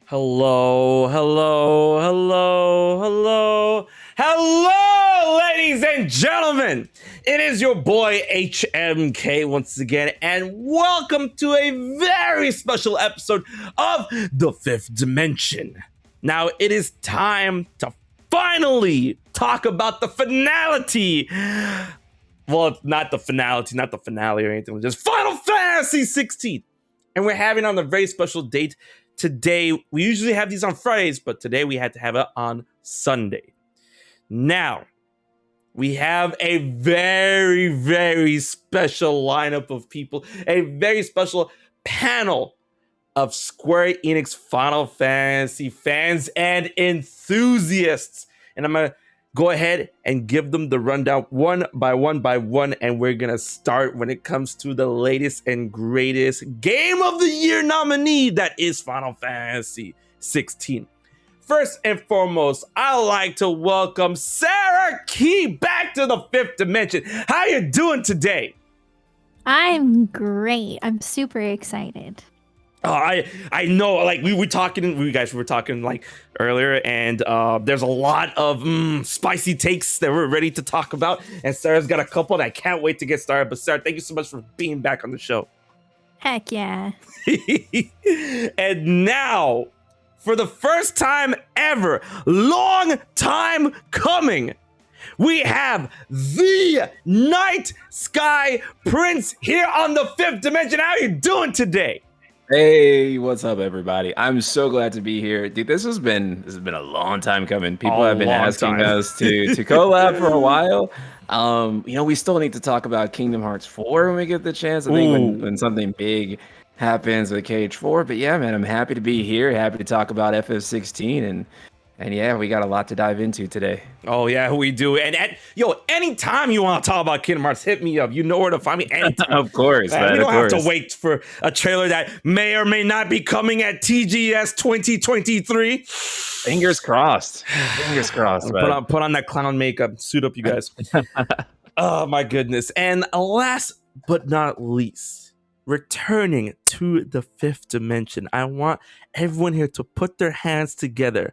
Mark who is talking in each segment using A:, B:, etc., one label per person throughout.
A: Hello, hello, hello, hello, hello, ladies and gentlemen. It is your boy HMK once again, and welcome to a very special episode of The Fifth Dimension. Now, it is time to finally talk about the finality. Well, it's not the finale or anything, just Final Fantasy XVI. And we're having on a very special date today. We usually have these on Fridays, but today we had to have it on Sunday. Now, we have a very, very special lineup of people, a very special panel of Square Enix Final Fantasy fans and enthusiasts. And I'm going to go ahead and give them the rundown one by one, and we're going to start when it comes to the latest and greatest Game of the Year nominee that is Final Fantasy XVI. First and foremost, I'd like to welcome SarahKey back to the Fifth Dimension. How you doing today?
B: I'm great. I'm super excited.
A: Oh, I know, like we were talking like earlier, and there's a lot of spicy takes that we're ready to talk about, and Sarah's got a couple that I can't wait to get started. But Sarah, thank you so much for being back on the show.
B: Heck yeah.
A: And now, for the first time ever, long time coming, we have the NightSkyPrince here on the Fifth Dimension. How are you doing today?
C: Hey, what's up, everybody? I'm so glad to be here, dude. This has been a long time coming. People have been asking us to collab for a while. We still need to talk about Kingdom Hearts 4 when we get the chance. I think when something big happens with KH4. But yeah, man, I'm happy to be here. Happy to talk about FF16 and yeah, we got a lot to dive into today.
A: Oh yeah, we do. And anytime you want to talk about Kingdom Hearts, hit me up. You know where to find me anytime.
C: Of course, man.
A: We don't have to wait for a trailer that may or may not be coming at TGS 2023.
C: Fingers crossed. Fingers crossed.
A: Put on that clown makeup. Suit up, you guys. Oh my goodness. And last but not least, returning to the Fifth Dimension, I want everyone here to put their hands together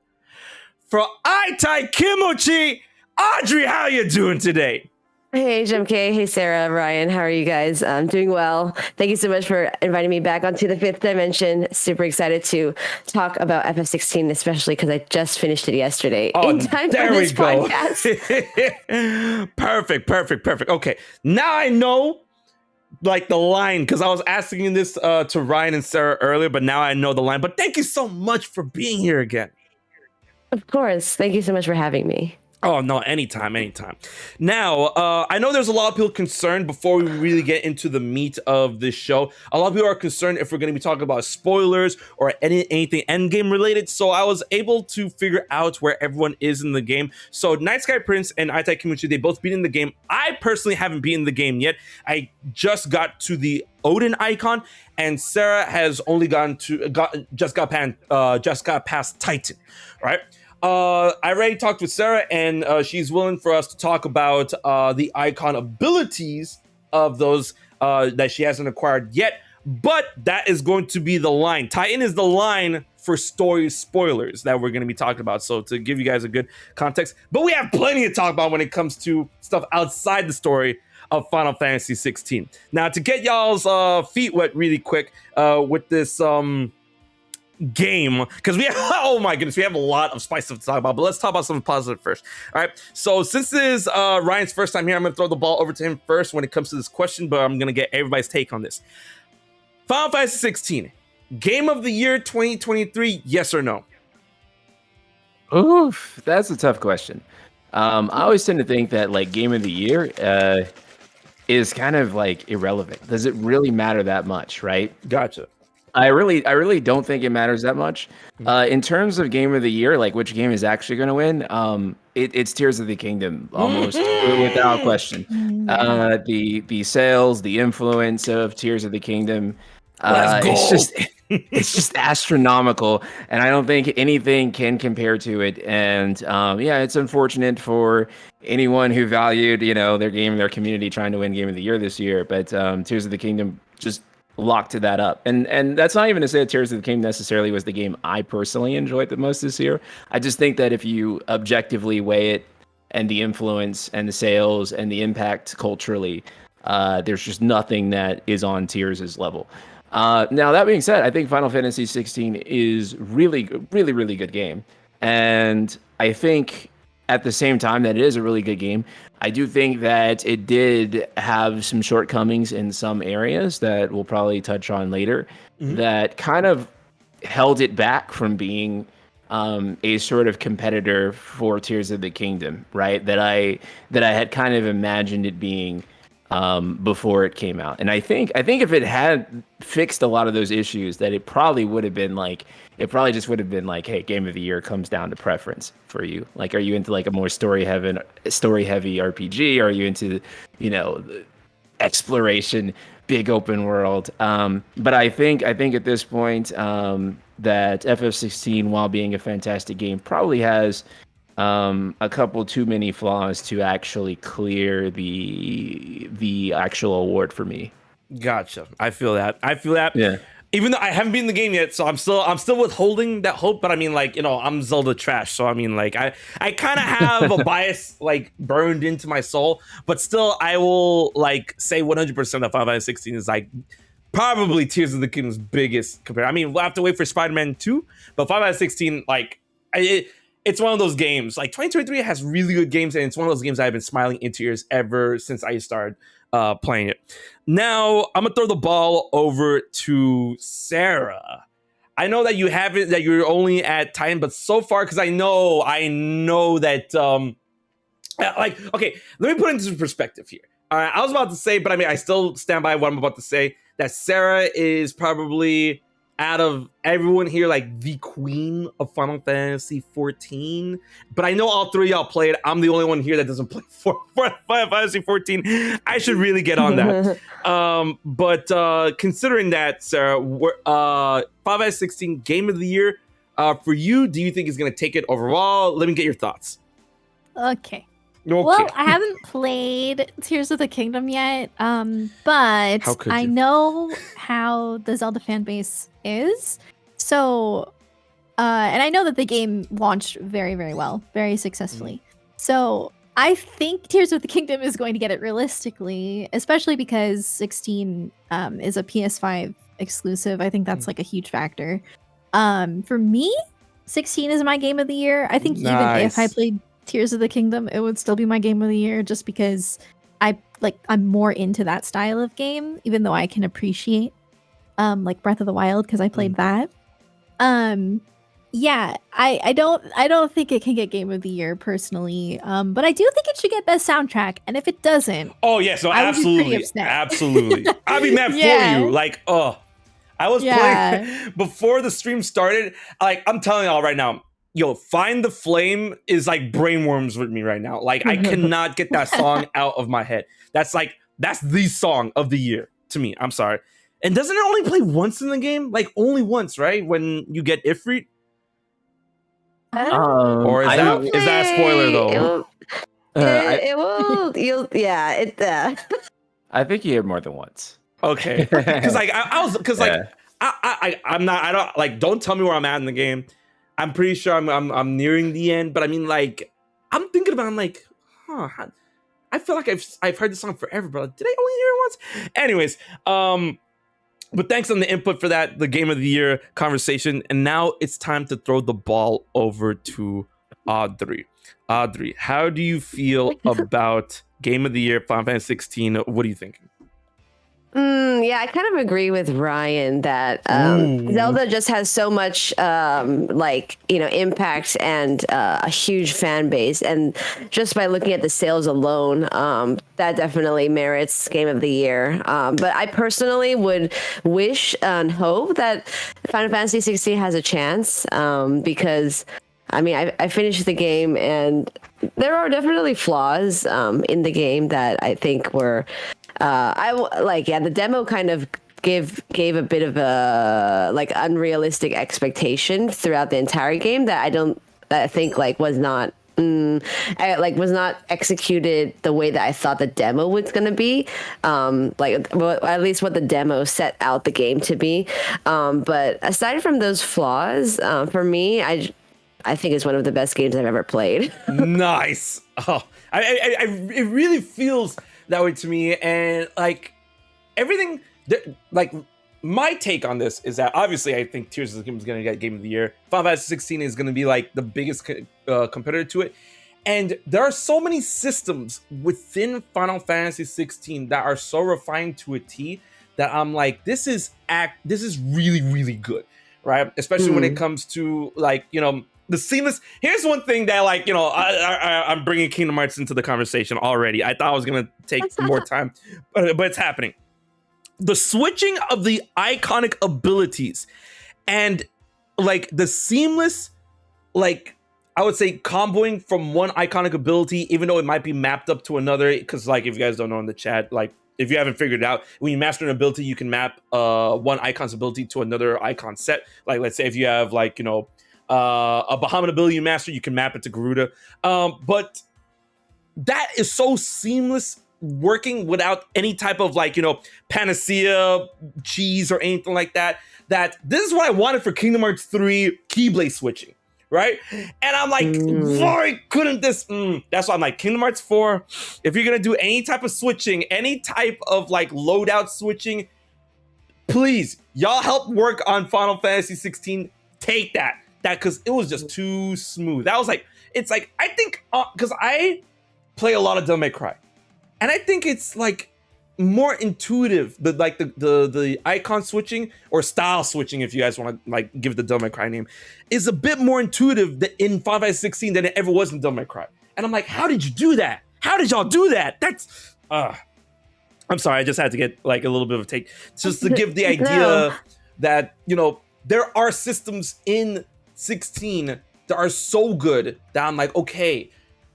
A: for AitaiKimochi. Audrey, how you doing today?
D: Hey, HMK. Hey, Sarah, Ryan. How are you guys? I'm doing well. Thank you so much for inviting me back onto the Fifth Dimension. Super excited to talk about FF16, especially because I just finished it yesterday.
A: In time for this podcast. Perfect. Okay, now I know like the line, because I was asking this to Ryan and Sarah earlier, but now I know the line. But thank you so much for being here again.
D: Of course. Thank you so much for having me.
A: Oh, no, anytime. Now, I know there's a lot of people concerned before we really get into the meat of this show. A lot of people are concerned if we're going to be talking about spoilers or anything endgame related. So I was able to figure out where everyone is in the game. So NightSkyPrince and AitaiKimochi, they both beat in the game. I personally haven't beaten the game yet. I just got to the Odin Eikon, and Sarah has only just got past Titan, right? I already talked with Sarah, and she's willing for us to talk about the Eikon abilities of those that she hasn't acquired yet. But that is going to be the line. Titan is the line for story spoilers that we're going to be talking about. So to give you guys a good context, but we have plenty to talk about when it comes to stuff outside the story of Final Fantasy XVI. Now, to get y'all's feet wet really quick with this game, because we have, oh my goodness, we have a lot of spice stuff to talk about, but let's talk about something positive first. All right, so since this is Ryan's first time here, I'm going to throw the ball over to him first when it comes to this question, but I'm going to get everybody's take on this. Final Fantasy 16, Game of the Year 2023, yes or no?
C: Oof, that's a tough question. I always tend to think that like Game of the Year is kind of like irrelevant. Does it really matter that much, right?
A: Gotcha.
C: I really don't think it matters that much. In terms of Game of the Year, like which game is actually going to win, it's Tears of the Kingdom almost without question. The sales, the influence of Tears of the Kingdom, it's just astronomical, and I don't think anything can compare to it. And yeah, it's unfortunate for anyone who valued their game, their community trying to win Game of the Year this year. But Tears of the Kingdom just locked that up. And that's not even to say that Tears of the Kingdom necessarily was the game I personally enjoyed the most this year. I just think that if you objectively weigh it and the influence and the sales and the impact culturally, there's just nothing that is on Tears' level. Now, that being said, I think Final Fantasy XVI is really good game. And I think at the same time that it is a really good game, I do think that it did have some shortcomings in some areas that we'll probably touch on later that kind of held it back from being a sort of competitor for Tears of the Kingdom, right? That I had kind of imagined it being before it came out. And I think if it had fixed a lot of those issues, that it probably would have been like, it probably just would have been like, hey, game of the year comes down to preference for you. Like, are you into like a more story heavy RPG? Are you into, exploration, big open world? But I think at this point, that FF16, while being a fantastic game, probably has a couple too many flaws to actually clear the actual award for me.
A: Gotcha. I feel that.
C: Yeah.
A: Even though I haven't beaten the game yet, so I'm still withholding that hope. But I mean, like, I'm Zelda trash, so I mean, like, I kind of have a bias like burned into my soul. But still, I will like say 100% that Final Fantasy 16 is like probably Tears of the Kingdom's biggest compare. I mean, we'll have to wait for Spider-Man 2, but Final Fantasy 16, like, it's one of those games. Like 2023 has really good games, and it's one of those games I've been smiling into ears ever since I started playing it. Now I'm gonna throw the ball over to Sarah. I know that you're only at Titan, but so far, because I know that like, okay, let me put it into perspective here. All right, I was about to say, but I mean, I still stand by what I'm about to say, that Sarah is probably, out of everyone here, like the queen of Final Fantasy 14. But I know all three of y'all played. I'm the only one here that doesn't play for Final Fantasy 14. I should really get on that. But considering that, Sarah, Final Fantasy 16 Game of the Year for you, do you think is going to take it overall? Let me get your thoughts.
B: Okay. Well, I haven't played Tears of the Kingdom yet, but I know how the Zelda fan base is. So, and I know that the game launched very, very well, very successfully. So I think Tears of the Kingdom is going to get it realistically, especially because 16 is a PS5 exclusive. I think that's like a huge factor. For me, 16 is my game of the year. I think even if I played Tears of the Kingdom, it would still be my game of the year, just because I'm more into that style of game, even though I can appreciate like Breath of the Wild because I played that. Yeah, I don't think it can get game of the year personally, but I do think it should get best soundtrack, and if it doesn't,
A: absolutely I'll be mad for you. Like, I was playing before the stream started. Like, I'm telling y'all right now, yo, Find the Flame is like brainworms with me right now. Like, I cannot get that song out of my head. That's the song of the year to me. I'm sorry. And doesn't it only play once in the game? Like, only once, right? When you get Ifrit? Or is that a spoiler though?
C: I think you hear more than once.
A: Okay. Don't tell me where I'm at in the game. I'm pretty sure I'm nearing the end, but I mean, like, I'm thinking about it, I'm like, I feel like I've heard this song forever, but did I only hear it once? Anyways, but thanks on the input for that, the Game of the Year conversation. And now it's time to throw the ball over to Audrey. Audrey, how do you feel about Game of the Year, Final Fantasy 16? What are you thinking?
D: Yeah, I kind of agree with Ryan that Zelda just has so much impact and a huge fan base, and just by looking at the sales alone, that definitely merits Game of the Year. But I personally would wish and hope that Final Fantasy 16 has a chance, because I mean, I finished the game and there are definitely flaws in the game that I think were the demo kind of gave a bit of a unrealistic expectation throughout the entire game that I think was not was not executed the way that I thought the demo was going to be. At least what the demo set out the game to be. But aside from those flaws, for me, I think it's one of the best games I've ever played.
A: Nice. Oh, it really feels that way to me. And like everything, like my take on this is that obviously I think Tears of the Kingdom is going to get Game of the Year. Final Fantasy 16 is going to be like the biggest competitor to it. And there are so many systems within Final Fantasy 16 that are so refined to a T that I'm like, this is really, really good, right? Especially when it comes to like, you know, the seamless. Here's one thing that like, you know, I'm bringing Kingdom Hearts into the conversation already. I thought I was going to take more time, but it's happening. The switching of the iconic abilities and like the seamless, like I would say comboing from one iconic ability, even though it might be mapped up to another. Because like if you guys don't know in the chat, like if you haven't figured it out, when you master an ability, you can map one icon's ability to another icon set. Like let's say if you have like, you know, a Bahamut ability you master, you can map it to Garuda. But that is so seamless, working without any type of like, you know, panacea, cheese or anything like that. That this is what I wanted for Kingdom Hearts 3 Keyblade switching, right? And I'm like, why couldn't this? That's why I'm like, Kingdom Hearts 4, if you're gonna do any type of switching, any type of like loadout switching, please, y'all help work on Final Fantasy 16. Take that because it was just too smooth. That was like, it's like, I think, because I play a lot of Devil May Cry. And I think it's like more intuitive, the icon switching or style switching, if you guys want to like give the Devil May Cry name, is a bit more intuitive in Final Fantasy 16 than it ever was in Devil May Cry. And I'm like, how did you do that? How did y'all do that? That's I'm sorry, I just had to get like a little bit of a take just to give the idea that, you know, there are systems in 16 that are so good that I'm like, okay,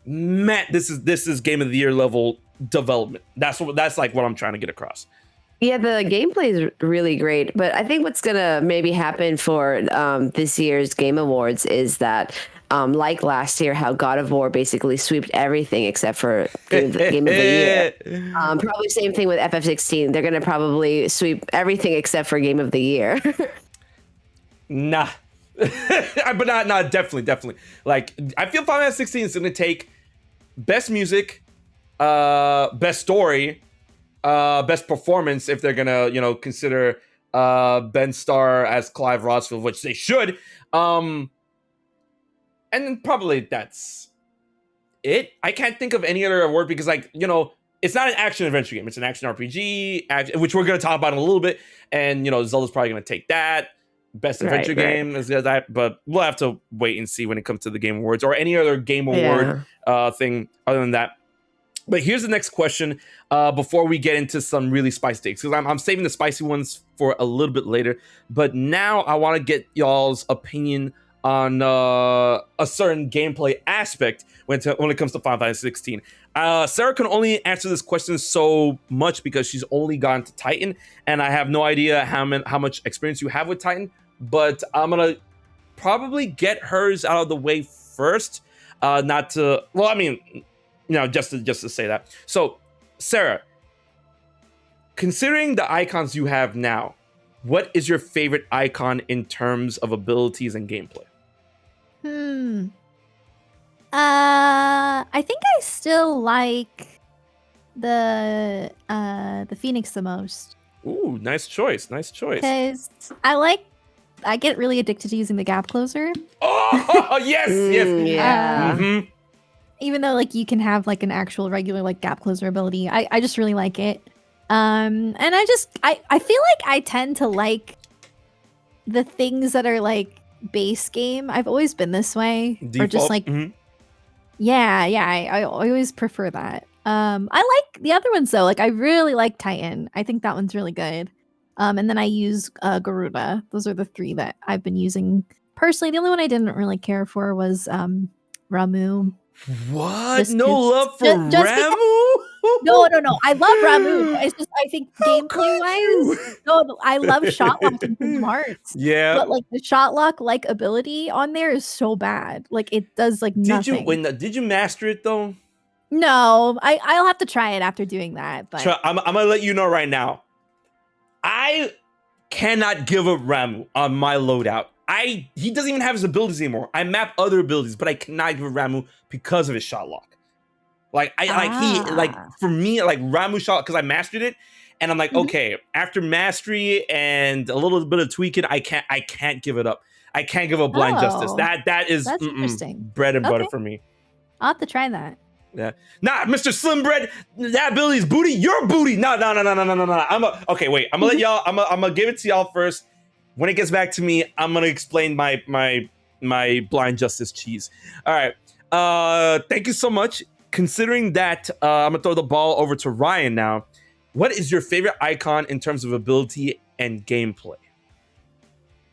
A: man, this is Game of the Year level development. That's like what I'm trying to get across.
D: Yeah, the gameplay is really great, but I think what's gonna maybe happen for this year's Game Awards is that like last year, how God of War basically swept everything except for Game of the Year. Probably same thing with FF16. They're gonna probably sweep everything except for Game of the Year.
A: Nah. But not definitely. Like I feel Final Fantasy 16 is gonna take best music, best story, best performance if they're gonna, you know, consider Ben Starr as Clive Rosfield, which they should. And then probably that's it. I can't think of any other award because, like, you know, it's not an action adventure game. It's an action RPG, which we're gonna talk about in a little bit. And you know, Zelda's probably gonna take that. Best adventure game is that, but we'll have to wait and see when it comes to the Game Awards or any other Game Award thing other than that. But here's the next question before we get into some really spicy takes, because I'm saving the spicy ones for a little bit later. But now I want to get y'all's opinion on a certain gameplay aspect when it comes to Final Fantasy 16. Sarah can only answer this question so much because she's only gone to Titan, and I have no idea how much experience you have with Titan. But I'm gonna probably get hers out of the way first. Not to, well, I mean, you know, just to say that. So, Sarah, considering the icons you have now, what is your favorite icon in terms of abilities and gameplay?
B: I think I still like the Phoenix the most.
A: Ooh, nice choice.
B: Because I get really addicted to using the gap closer.
A: Oh, yes.
D: Yeah.
B: Even though like you can have like an actual regular like gap closer ability, I just really like it. And I feel like I tend to like the things that are like base game. I've always been this way.
A: Default.
B: Or just like I always prefer that. I like the other ones though. Like I really like Titan. I think that one's really good. And then I use Garuda. Those are the three that I've been using personally. The only one I didn't really care for was Ramu.
A: What? No love for Ramu?
B: No. I love Ramu. It's just I think gameplay wise, no, I love Shotlock in Kingdom Hearts.
A: Yeah.
B: But like the Shotlock like ability on there is so bad. Like it does like nothing.
A: Did you master it though?
B: No, I'll have to try it after doing that. But
A: I'm gonna let you know right now. I cannot give up Ramu on my loadout. He doesn't even have his abilities anymore. I map other abilities, but I cannot give up Ramu because of his shot lock. Like for me, like Ramu shot, because I mastered it, and I'm like, okay, after mastery and a little bit of tweaking, I can't give it up. I can't give up blind justice. That is
B: interesting.
A: Bread and butter for me.
B: I'll have to try that.
A: Yeah. Nah, Mr. Slim Bread, that ability is booty. Your booty. No. Okay, wait. I'm gonna let y'all. I'm gonna give it to y'all first. When it gets back to me, I'm gonna explain my blind justice cheese. All right. Thank you so much. Considering that, I'm gonna throw the ball over to Ryan now. What is your favorite icon in terms of ability and gameplay?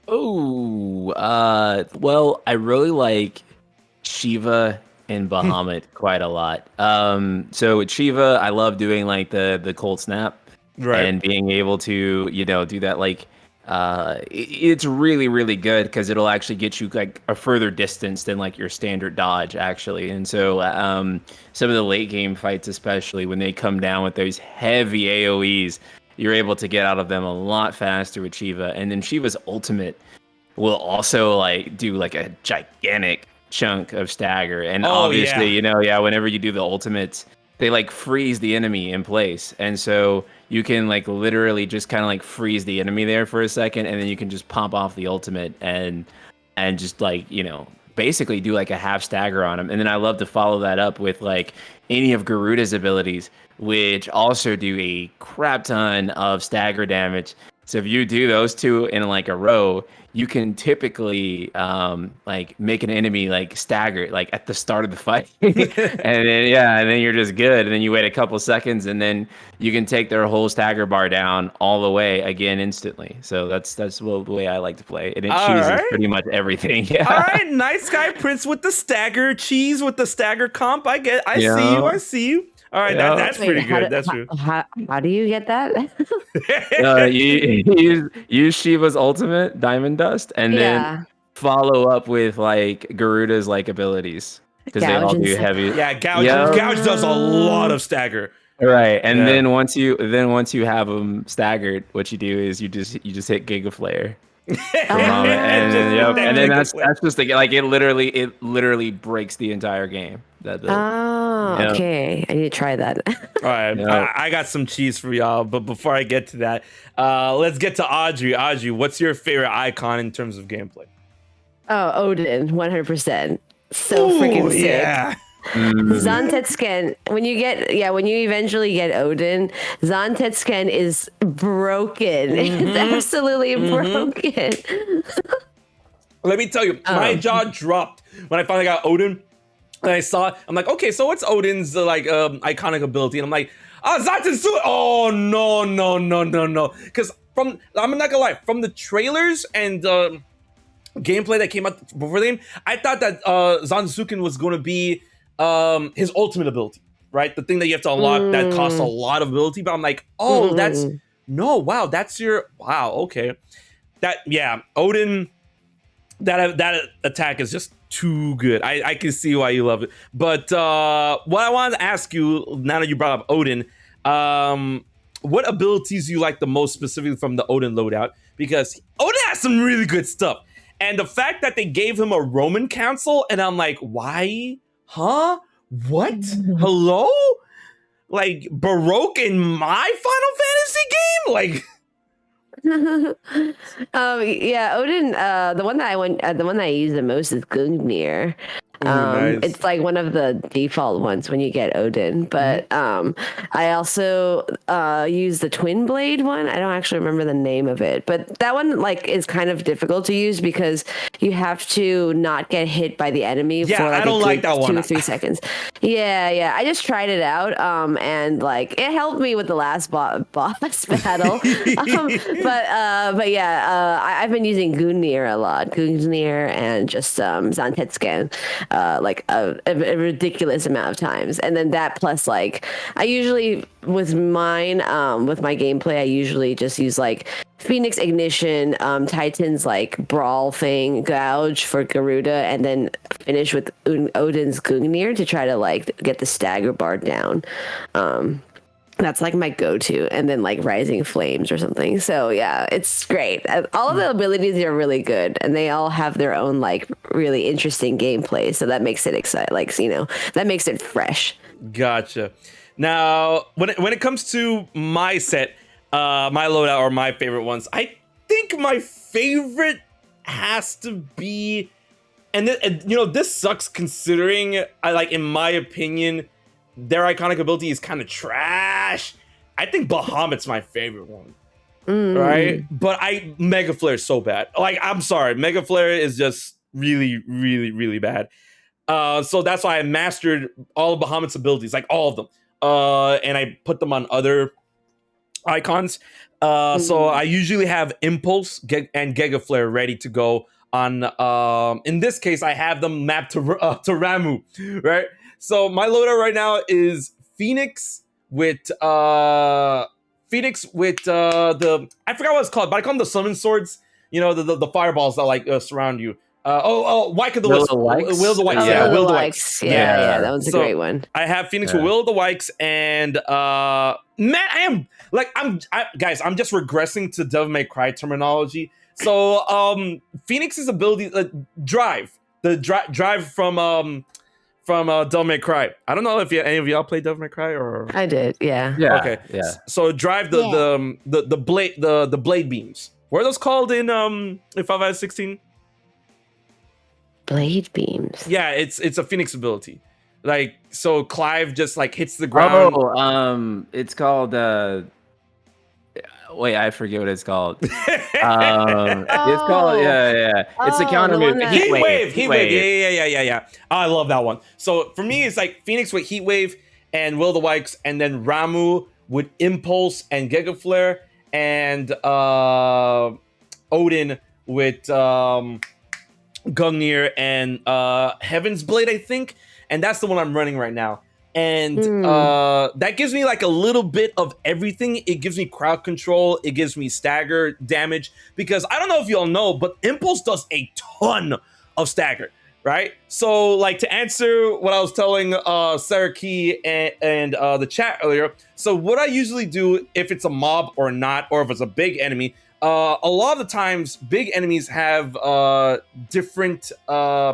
C: Oh, well, I really like Shiva and Bahamut quite a lot. So with Shiva, I love doing like the cold snap, right, and being able to, do that. Like, it's really, really good because it'll actually get you like a further distance than like your standard dodge, actually. And so, some of the late game fights, especially when they come down with those heavy AoEs, you're able to get out of them a lot faster with Shiva. And then Shiva's ultimate will also like do like a gigantic chunk of stagger. And obviously, whenever you do the ultimates, they like freeze the enemy in place. And so you can like literally just kind of like freeze the enemy there for a second, and then you can just pop off the ultimate and just like, basically do like a half stagger on him. And then I love to follow that up with like any of Garuda's abilities, which also do a crap ton of stagger damage. So if you do those two in like a row, you can typically like make an enemy like stagger like at the start of the fight, and then you're just good. And then you wait a couple seconds, and then you can take their whole stagger bar down all the way again instantly. So that's the way I like to play, and it chooses pretty much everything. Yeah.
A: All right, NightSkyPrince with the stagger cheese with the stagger comp. I see you. All right, that's pretty good. That's true.
D: How do you get that?
C: You use Shiva's ultimate, Diamond Dust, and then follow up with like Garuda's like abilities, because they all do heavy.
A: Yeah, Gouge does a lot of stagger.
C: Right, and then once you have them staggered, what you do is you just hit Giga Flare. And then that's just like it literally breaks the entire game.
D: Okay, I need to try that.
A: All right, I got some cheese for y'all, but before I get to that, let's get to Audrey. Audrey, what's your favorite icon in terms of gameplay?
D: Oh, Odin, 100%. So freaking sick.
A: Yeah.
D: Zantetsken, when you eventually get Odin, Zantetsken is broken. It's absolutely broken.
A: Let me tell you, my jaw dropped when I finally got Odin. And I saw it, I'm like, okay, so what's Odin's iconic ability? And I'm like, Zantetsu. Oh no. Because I'm not gonna lie, from the trailers and gameplay that came out before the game, I thought that Zantetsuken was gonna be his ultimate ability, right? The thing that you have to unlock that costs a lot of ability. But I'm like, that's your okay. Odin, that attack is just too good. I can see why you love it. But what I wanted to ask you, now that you brought up Odin, what abilities do you like the most specifically from the Odin loadout? Because Odin has some really good stuff. And the fact that they gave him a Roman council, and I'm like, why? Huh? What? Hello? Like Baroque in my Final Fantasy game? Like
D: Odin, the one that I use the most is Gungnir.
A: Nice.
D: It's like one of the default ones when you get Odin, but I also use the Twin Blade one. I don't actually remember the name of it, but that one like is kind of difficult to use because you have to not get hit by the enemy for like
A: I don't like that one.
D: 2 or 3 seconds. Yeah. I just tried it out, and like it helped me with the last boss battle. I've been using Gungnir a lot, and just Zantetsken. like a ridiculous amount of times. And then that plus like I usually with mine with my gameplay I usually just use like Phoenix Ignition, Titan's like brawl thing, Gouge for Garuda, and then finish with Odin's Gungnir to try to like get the stagger bar down. That's like my go-to, and then like Rising Flames or something. So yeah, it's great. All of the abilities are really good, and they all have their own like really interesting gameplay. So that makes it exciting. Like that makes it fresh.
A: Gotcha. Now, when it comes to my set, my loadout or my favorite ones, I think my favorite has to be, and this sucks considering in my opinion, their iconic ability is kind of trash. I think Bahamut's my favorite one. Right? But Mega Flare is so bad. Like, I'm sorry. Mega Flare is just really, really, really bad. So that's why I mastered all of Bahamut's abilities, like all of them. And I put them on other icons. So I usually have Impulse and Giga Flare ready to go on. In this case, I have them mapped to Ramuh, right? So my loadout right now is Phoenix with the I forgot what it's called, but I call them the summon swords. You know, the fireballs that like surround you. Wyke of the Wisp. Will of the Wikes.
D: Yeah, Will of the Wikes. Yeah, that was a great one.
A: I have Phoenix with Will of the Wikes, and man, guys, I'm just regressing to Devil May Cry terminology. So Phoenix's ability, drive from Devil May Cry. I don't know if any of y'all played Devil May Cry or
D: I did. Yeah.
A: Okay. Yeah. So drive the blade beams. What are those called in Final Fantasy 16?
D: Blade beams.
A: Yeah, it's a Phoenix ability. Like, so Clive just like hits the ground.
C: Oh, it's called wait, I forget what it's called. It's called It's a counter move.
A: Heat wave. Yeah. Oh, I love that one. So for me, it's like Phoenix with Heat Wave and Will of the Wikes, and then Ramuh with Impulse and Giga Flare, and Odin with Gungnir and Heaven's Blade, I think. And that's the one I'm running right now. And that gives me like a little bit of everything. It gives me crowd control. It gives me stagger damage. Because I don't know if y'all know, but Impulse does a ton of stagger, right? So like to answer what I was telling SarahKey and the chat earlier. So what I usually do if it's a mob or not, or if it's a big enemy, a lot of the times big enemies have different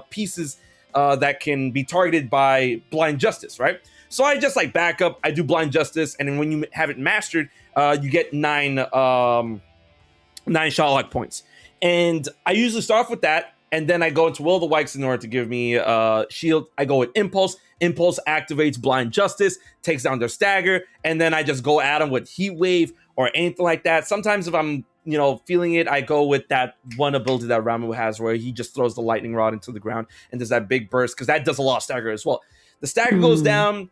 A: pieces that can be targeted by Blind Justice, right? So I just like back up, I do Blind Justice, and then when you have it mastered, you get 9 shot lock points. And I usually start off with that, and then I go into Will of the Wikes in order to give me shield. I go with Impulse. Impulse activates Blind Justice, takes down their stagger, and then I just go at them with Heat Wave or anything like that. Sometimes if I'm feeling it, I go with that one ability that Ramuh has where he just throws the lightning rod into the ground and does that big burst, because that does a lot of stagger as well. The stagger goes down.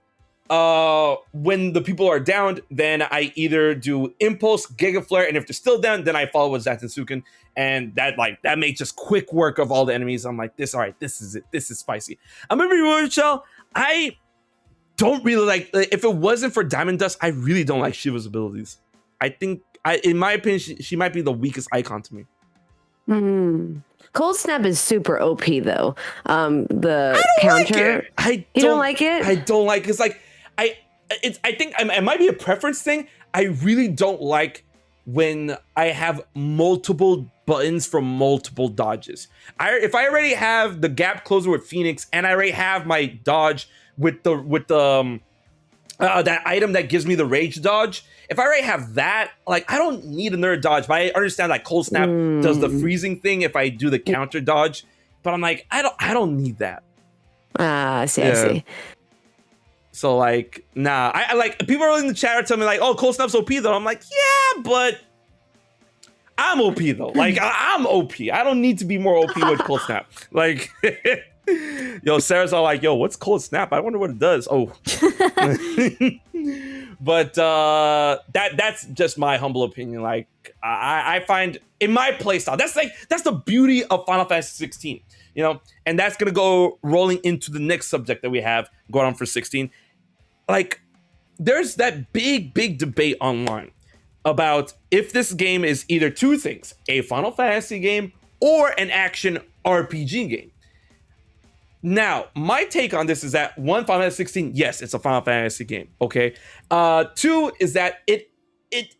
A: When the people are downed, then I either do Impulse, Giga Flare, and if they're still down, then I follow with Zatsuken, and that makes just quick work of all the enemies. I'm like, this is it. This is spicy. I'm gonna be real, Michelle. I don't really like, if it wasn't for Diamond Dust, I really don't like Shiva's abilities. I think, in my opinion, she might be the weakest icon to me.
D: Cold Snap is super OP though. The counter. You don't like it?
A: I don't like it. It's like I think it might be a preference thing. I really don't like when I have multiple buttons for multiple dodges. If I already have the gap closer with Phoenix, and I already have my dodge with the that item that gives me the rage dodge. If I already have that, like, I don't need another dodge. But I understand that Cold Snap does the freezing thing if I do the counter dodge. But I'm like, I don't need that.
D: I see.
A: So like, nah. I like, people are in the chat are telling me like, oh, Cold Snap's OP though. I'm like, yeah, but I'm OP though. Like, I'm OP. I don't need to be more OP with Cold Snap. Like, yo, Sarah's all like, yo, what's Cold Snap? I wonder what it does. Oh. But that's just my humble opinion. Like I find in my playstyle, that's the beauty of Final Fantasy 16, you know, and that's gonna go rolling into the next subject that we have going on for 16. Like, there's that big debate online about if this game is either two things, a Final Fantasy game or an action RPG game. Now, my take on this is that one, Final Fantasy 16, yes, it's a Final Fantasy game, okay? Two is that it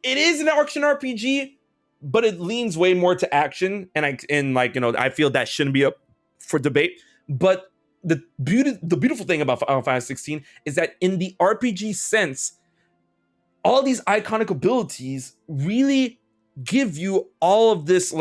A: is an action RPG, but it leans way more to action, and I feel that shouldn't be up for debate. But the beautiful thing about Final Fantasy 16 is that in the RPG sense, all these iconic abilities really give you all of this,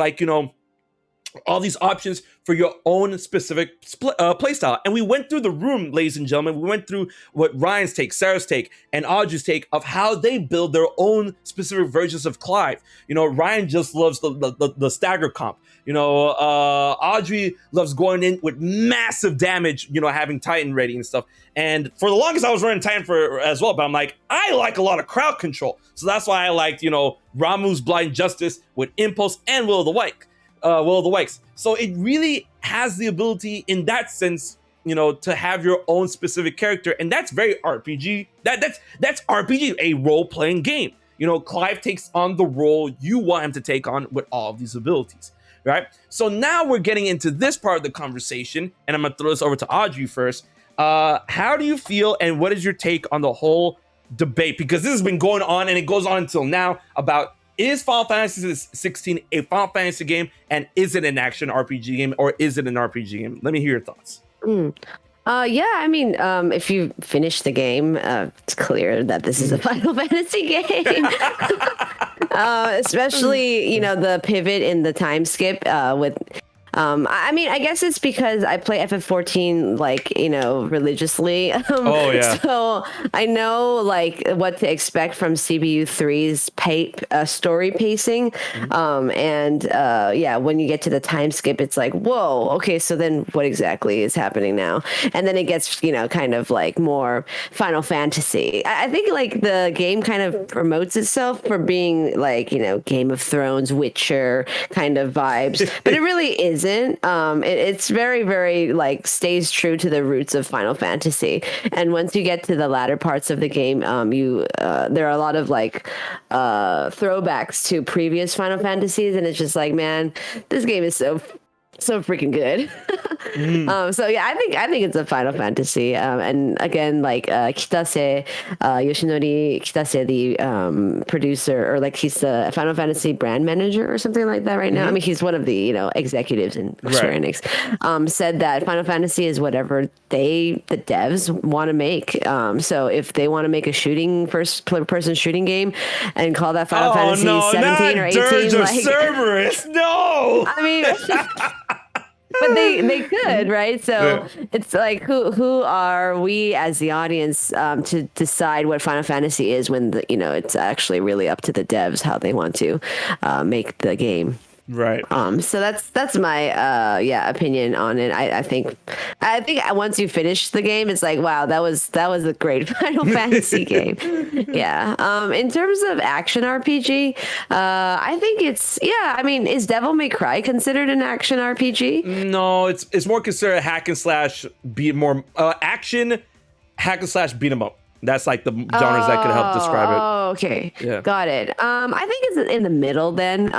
A: all these options for your own specific playstyle. And we went through the room, ladies and gentlemen. We went through what Ryan's take, Sarah's take, and Audrey's take of how they build their own specific versions of Clive. You know, Ryan just loves the stagger comp. You know, Audrey loves going in with massive damage, you know, having Titan ready and stuff. And for the longest, I was running Titan as well. But I'm like, I like a lot of crowd control. So that's why I liked, you know, Ramuh's Blind Justice with Impulse and Will of the Wikes. So it really has the ability in that sense, you know, to have your own specific character. And that's very RPG. That's RPG, a role-playing game. You know, Clive takes on the role you want him to take on with all of these abilities, right? So now we're getting into this part of the conversation, and I'm going to throw this over to Audrey first. How do you feel, and what is your take on the whole debate? Because this has been going on, and it goes on until now, about is Final Fantasy 16 a Final Fantasy game, and is it an action RPG game, or is it an RPG game? Let me hear your thoughts.
D: Yeah, I mean, if you finish the game, it's clear that this is a Final Fantasy game. Especially, you know, the pivot in the time skip with... I mean, I guess it's because I play FF14, like, you know, religiously. So I know, like, what to expect from CBU 3's story pacing. Yeah, when you get to the time skip, it's like, whoa, okay, so then what exactly is happening now? And then it gets, you know, kind of like more Final Fantasy. I think, like, the game kind of promotes itself for being, like, you know, Game of Thrones, Witcher kind of vibes, but it really isn't. It's very, very, like, stays true to the roots of Final Fantasy. And once you get to the latter parts of the game, there are a lot of, like, throwbacks to previous Final Fantasies, and it's just like, man, this game is so freaking good. So yeah, I think it's a Final Fantasy. And again, like Kitase, Yoshinori Kitase, the producer, or like he's the Final Fantasy brand manager or something like that right now. I mean, he's one of the, you know, executives in Square Enix. Said that Final Fantasy is whatever the devs want to make. So if they want to make a first person shooting game and call that Final Fantasy 17 or 18,
A: Dirge of Cerberus, no.
D: I mean. But they could, right? So it's like, who are we as the audience to decide what Final Fantasy is when it's actually really up to the devs how they want to make the game.
A: Right.
D: So that's my opinion on it. I think once you finish the game, it's like, wow, that was a great Final Fantasy game. Yeah. In terms of action RPG, I think I mean, is Devil May Cry considered an action RPG?
A: No, it's more considered hack and slash, action hack and slash beat 'em up. That's like the genres that could help describe it.
D: Oh, okay. Yeah. Got it. I think it's in the middle then.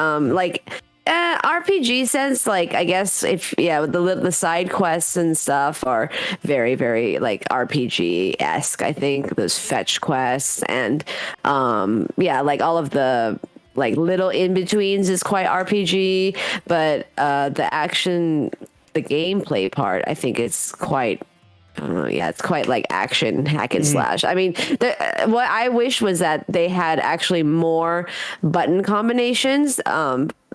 D: RPG sense, like, I guess the side quests and stuff are very, very, like, RPG-esque. I think those fetch quests and like all of the, like, little in-betweens is quite RPG, but the action, the gameplay part, I think it's quite it's quite like action hack and slash. I mean, what I wish was that they had actually more button combinations.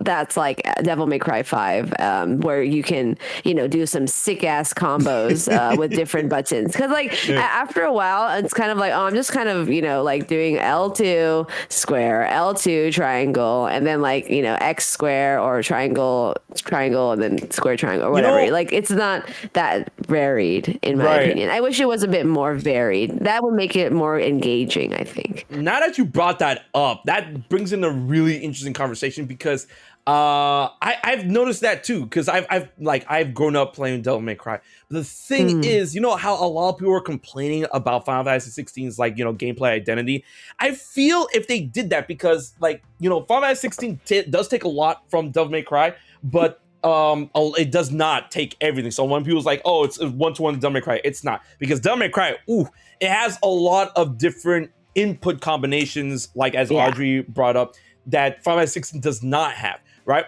D: that's like Devil May Cry 5, where you can, do some sick ass combos with different buttons. Because like after a while, it's kind of like, oh, I'm just kind of, like doing L2 square, L2 triangle, and then like, X square or triangle, and then square triangle or whatever. Like it's not that varied in my opinion. I wish it was a bit more varied. That would make it more engaging, I think.
A: Now that you brought that up, that brings in a really interesting conversation because I've noticed that too, because I've grown up playing Devil May Cry. But the thing is, how a lot of people are complaining about Final Fantasy XVI's gameplay identity. I feel if they did that, because Final Fantasy XVI does take a lot from Devil May Cry, but it does not take everything. So when people's like, oh, it's 1-to-1 Devil May Cry, it's not, because Devil May Cry, it has a lot of different input combinations, like as Audrey brought up, that Final Fantasy XVI does not have, right?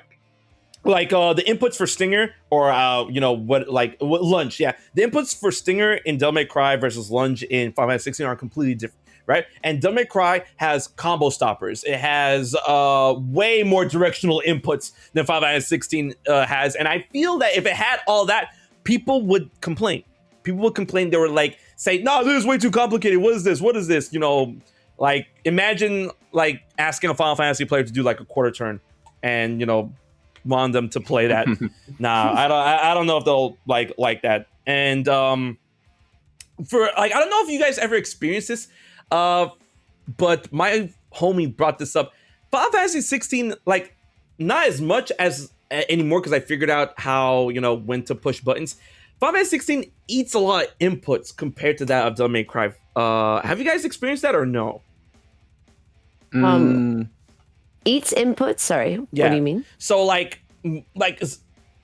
A: Like the inputs for Stinger or what Lunge, the inputs for Stinger in Devil May Cry versus Lunge in Final Fantasy XVI are completely different, right? And Devil May Cry has combo stoppers. It has way more directional inputs than Final Fantasy XVI has, and I feel that if it had all that, people would complain. People would complain. They were like, say, no, this is way too complicated. What is this? What is this? Like imagine like asking a Final Fantasy player to do like a quarter turn and want them to play that. Nah, I don't know if they'll like that. And for I don't know if you guys ever experienced this, but my homie brought this up. Final Fantasy 16, not as much as anymore, because I figured out how when to push buttons. Final Fantasy 16 eats a lot of inputs compared to that of Devil May Cry. Have you guys experienced that or no?
D: Eats inputs? Sorry, what do you mean?
A: So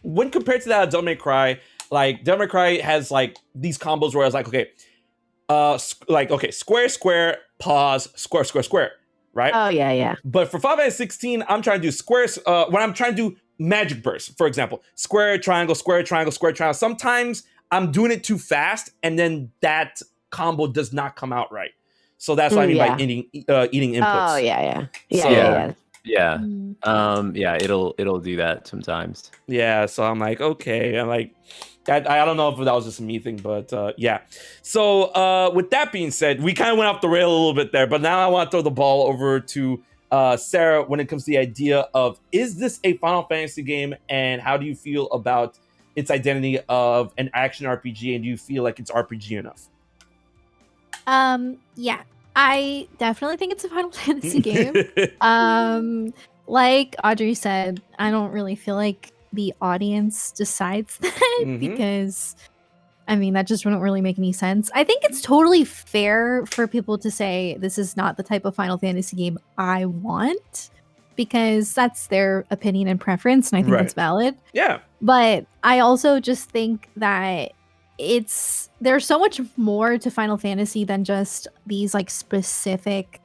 A: when compared to that of Devil May Cry, Devil May Cry has these combos where I was square, square, pause, square, square, square, right?
D: Oh yeah.
A: But for Final Fantasy 16, I'm trying to do squares. When I'm trying to do Magic Burst, for example, square, triangle, square, triangle, square, triangle. Sometimes I'm doing it too fast, and then that combo does not come out right. So that's what I mean by eating inputs.
D: Oh yeah.
C: It'll do that sometimes.
A: Yeah, so I'm like, okay, I don't know if that was just a me thing, but yeah. So with that being said, we kind of went off the rail a little bit there, but now I want to throw the ball over to Sarah when it comes to the idea of, is this a Final Fantasy game, and how do you feel about its identity of an action RPG, and do you feel like it's RPG enough?
B: Yeah, I definitely think it's a Final Fantasy game. Like Audrey said, I don't really feel like the audience decides that, because that just wouldn't really make any sense. I think it's totally fair for people to say this is not the type of Final Fantasy game I want, because that's their opinion and preference, and I think that's valid.
A: Yeah.
B: But I also just think that there's so much more to Final Fantasy than just these specific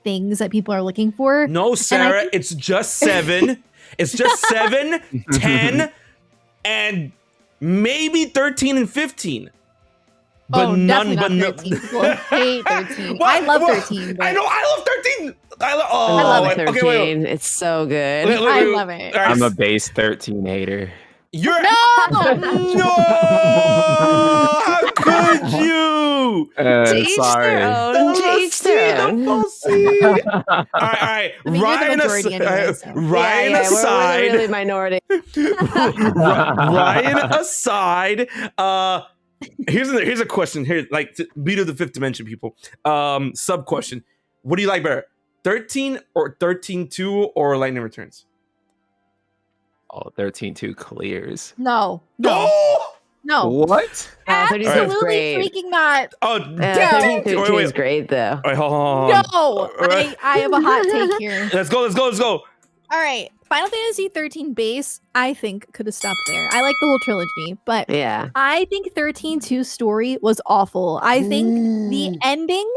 B: things that people are looking for.
A: No, Sarah, it's just 7. It's just 7, 10, and maybe 13 and 15. But none, but
B: not 13. People hate 13. I love 13. But...
A: I know, I love 13.
D: I love 13. Okay, wait. It's so good.
B: I love it.
C: Right. I'm a base 13 hater.
A: You're
B: no.
A: How could you?
C: Sorry.
A: All right. Ryan aside.
D: We're really minority.
A: Ryan aside. Here's a question. Here, beat of the fifth dimension, people. Sub question. What do you like better, 13 or 13-2 or Lightning Returns?
C: Oh, 13-2 clears.
B: No. No.
C: What?
B: Absolutely freaking not.
A: Oh,
D: damn. 13-2 is great, though.
A: Right, hold on.
B: No. I have a hot take here.
A: Let's go.
B: All right. Final Fantasy 13 base, I think, could have stopped there. I like the whole trilogy, but I think 13-2 story was awful. I think the ending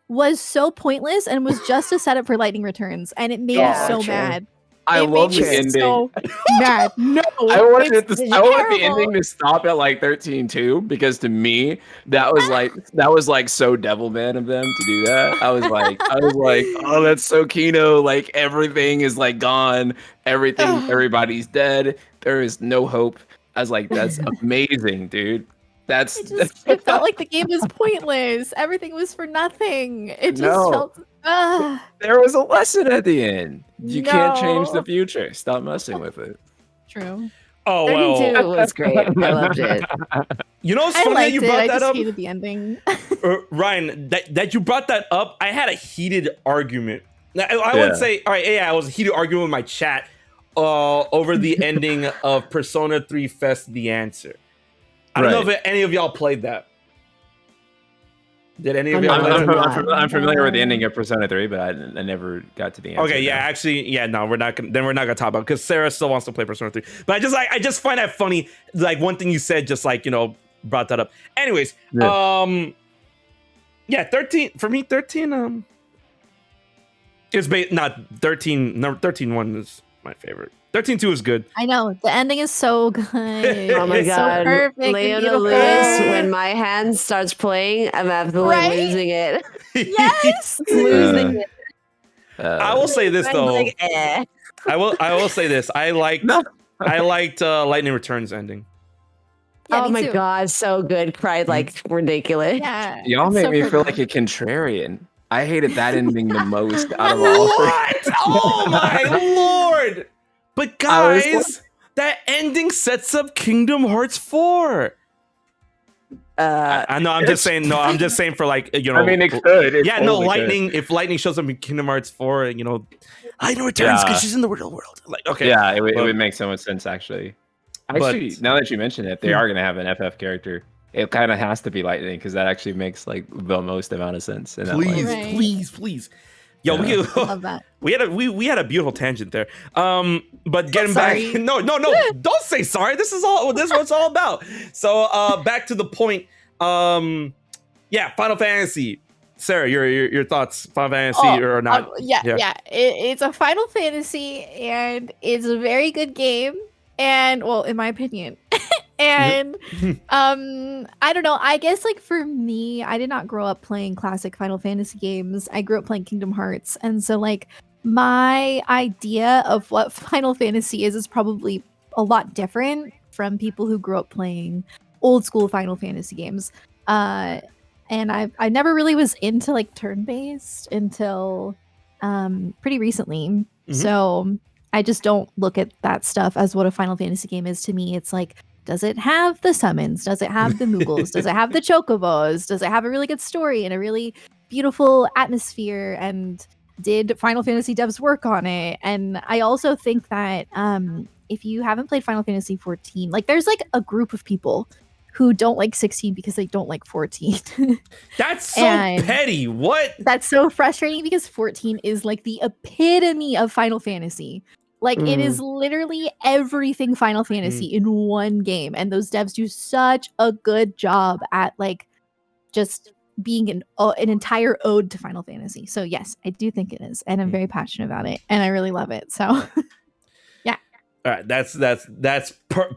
B: was so pointless and was just a setup for Lightning Returns, and it made me so mad.
C: I love the ending.
B: So mad. No,
C: I wanted the
B: terrible.
C: ending to stop at like 13 too, because to me that was like so Devilman of them to do that. I was like, oh, that's so Kino. Like everything is like gone. Everybody's dead. There is no hope. I was like, that's amazing, dude.
B: It felt like the game was pointless. Everything was for nothing. It just felt.
C: There was a lesson at the end. You can't change the future. Stop messing with it.
B: True.
A: Oh well,
D: 32 was great. I loved it.
A: You know, it's funny that you brought that up.
B: I just hated the ending.
A: Ryan, that you brought that up. I had a heated argument. I would say, all right, yeah, I was a heated argument with my chat over the ending of Persona 3 Fest: The Answer. I don't know if any of y'all played that. Did any of y'all?
C: I'm familiar with the ending of Persona 3, but I never got to the answer.
A: Okay, yeah, actually, yeah, no, we're not gonna talk about it because Sarah still wants to play Persona 3. But I just find that funny. Like one thing you said, just like brought that up. Anyways, yeah, 13 for me. 13 is not 13. No, 13-1 is my favorite. 13-2 is good.
B: I know. The ending is so good.
D: Oh my God.
B: So perfect.
D: Leona Lewis, when my hand starts playing, I'm absolutely losing it.
B: Yes.
D: Losing it.
A: I will say this though.
D: Like,
A: I will say this. I liked Lightning Returns ending.
B: Yeah,
D: oh my
B: too.
D: God, so good. Cried like ridiculous.
B: Yeah.
C: Y'all make me feel like a contrarian. I hated that ending the most out of all.
A: What? Oh my Lord! But guys, that ending sets up Kingdom Hearts 4. I know. I'm just saying. No, I'm just saying for like
C: I mean, it could.
A: Yeah, no. Lightning. If Lightning shows up in Kingdom Hearts 4, Lightning returns because she's in the real world. Like, okay.
C: Yeah, it would make so much sense actually. Actually, now that you mention it, they are going to have an FF character. It kind of has to be Lightning because that actually makes like the most amount of sense.
A: Please. Yo,
B: love that.
A: we had a beautiful tangent there. But getting back, no, don't say sorry. This is what it's all about. So, back to the point. Yeah, Final Fantasy. Sarah, your thoughts, Final Fantasy or not?
B: Yeah. It's a Final Fantasy, and it's a very good game. And well, in my opinion. And I don't know, I guess like for me, I did not grow up playing classic Final Fantasy games. I grew up playing Kingdom Hearts, and so like my idea of what Final Fantasy is probably a lot different from people who grew up playing old school Final Fantasy games. And I never really was into like turn-based until pretty recently. So I just don't look at that stuff as what a Final Fantasy game is to me. It's like, does it have the summons? Does it have the Moogles? Does it have the Chocobos? Does it have a really good story and a really beautiful atmosphere? And did Final Fantasy devs work on it? And I also think that if you haven't played Final Fantasy 14, like there's like a group of people who don't like 16 because they don't like 14.
A: That's so petty. What?
B: That's so frustrating because 14 is like the epitome of Final Fantasy. Like it is literally everything Final Fantasy in one game, and those devs do such a good job at like just being an entire ode to Final Fantasy. So yes, I do think it is, and I'm very passionate about it, and I really love it. So yeah.
A: All right, that's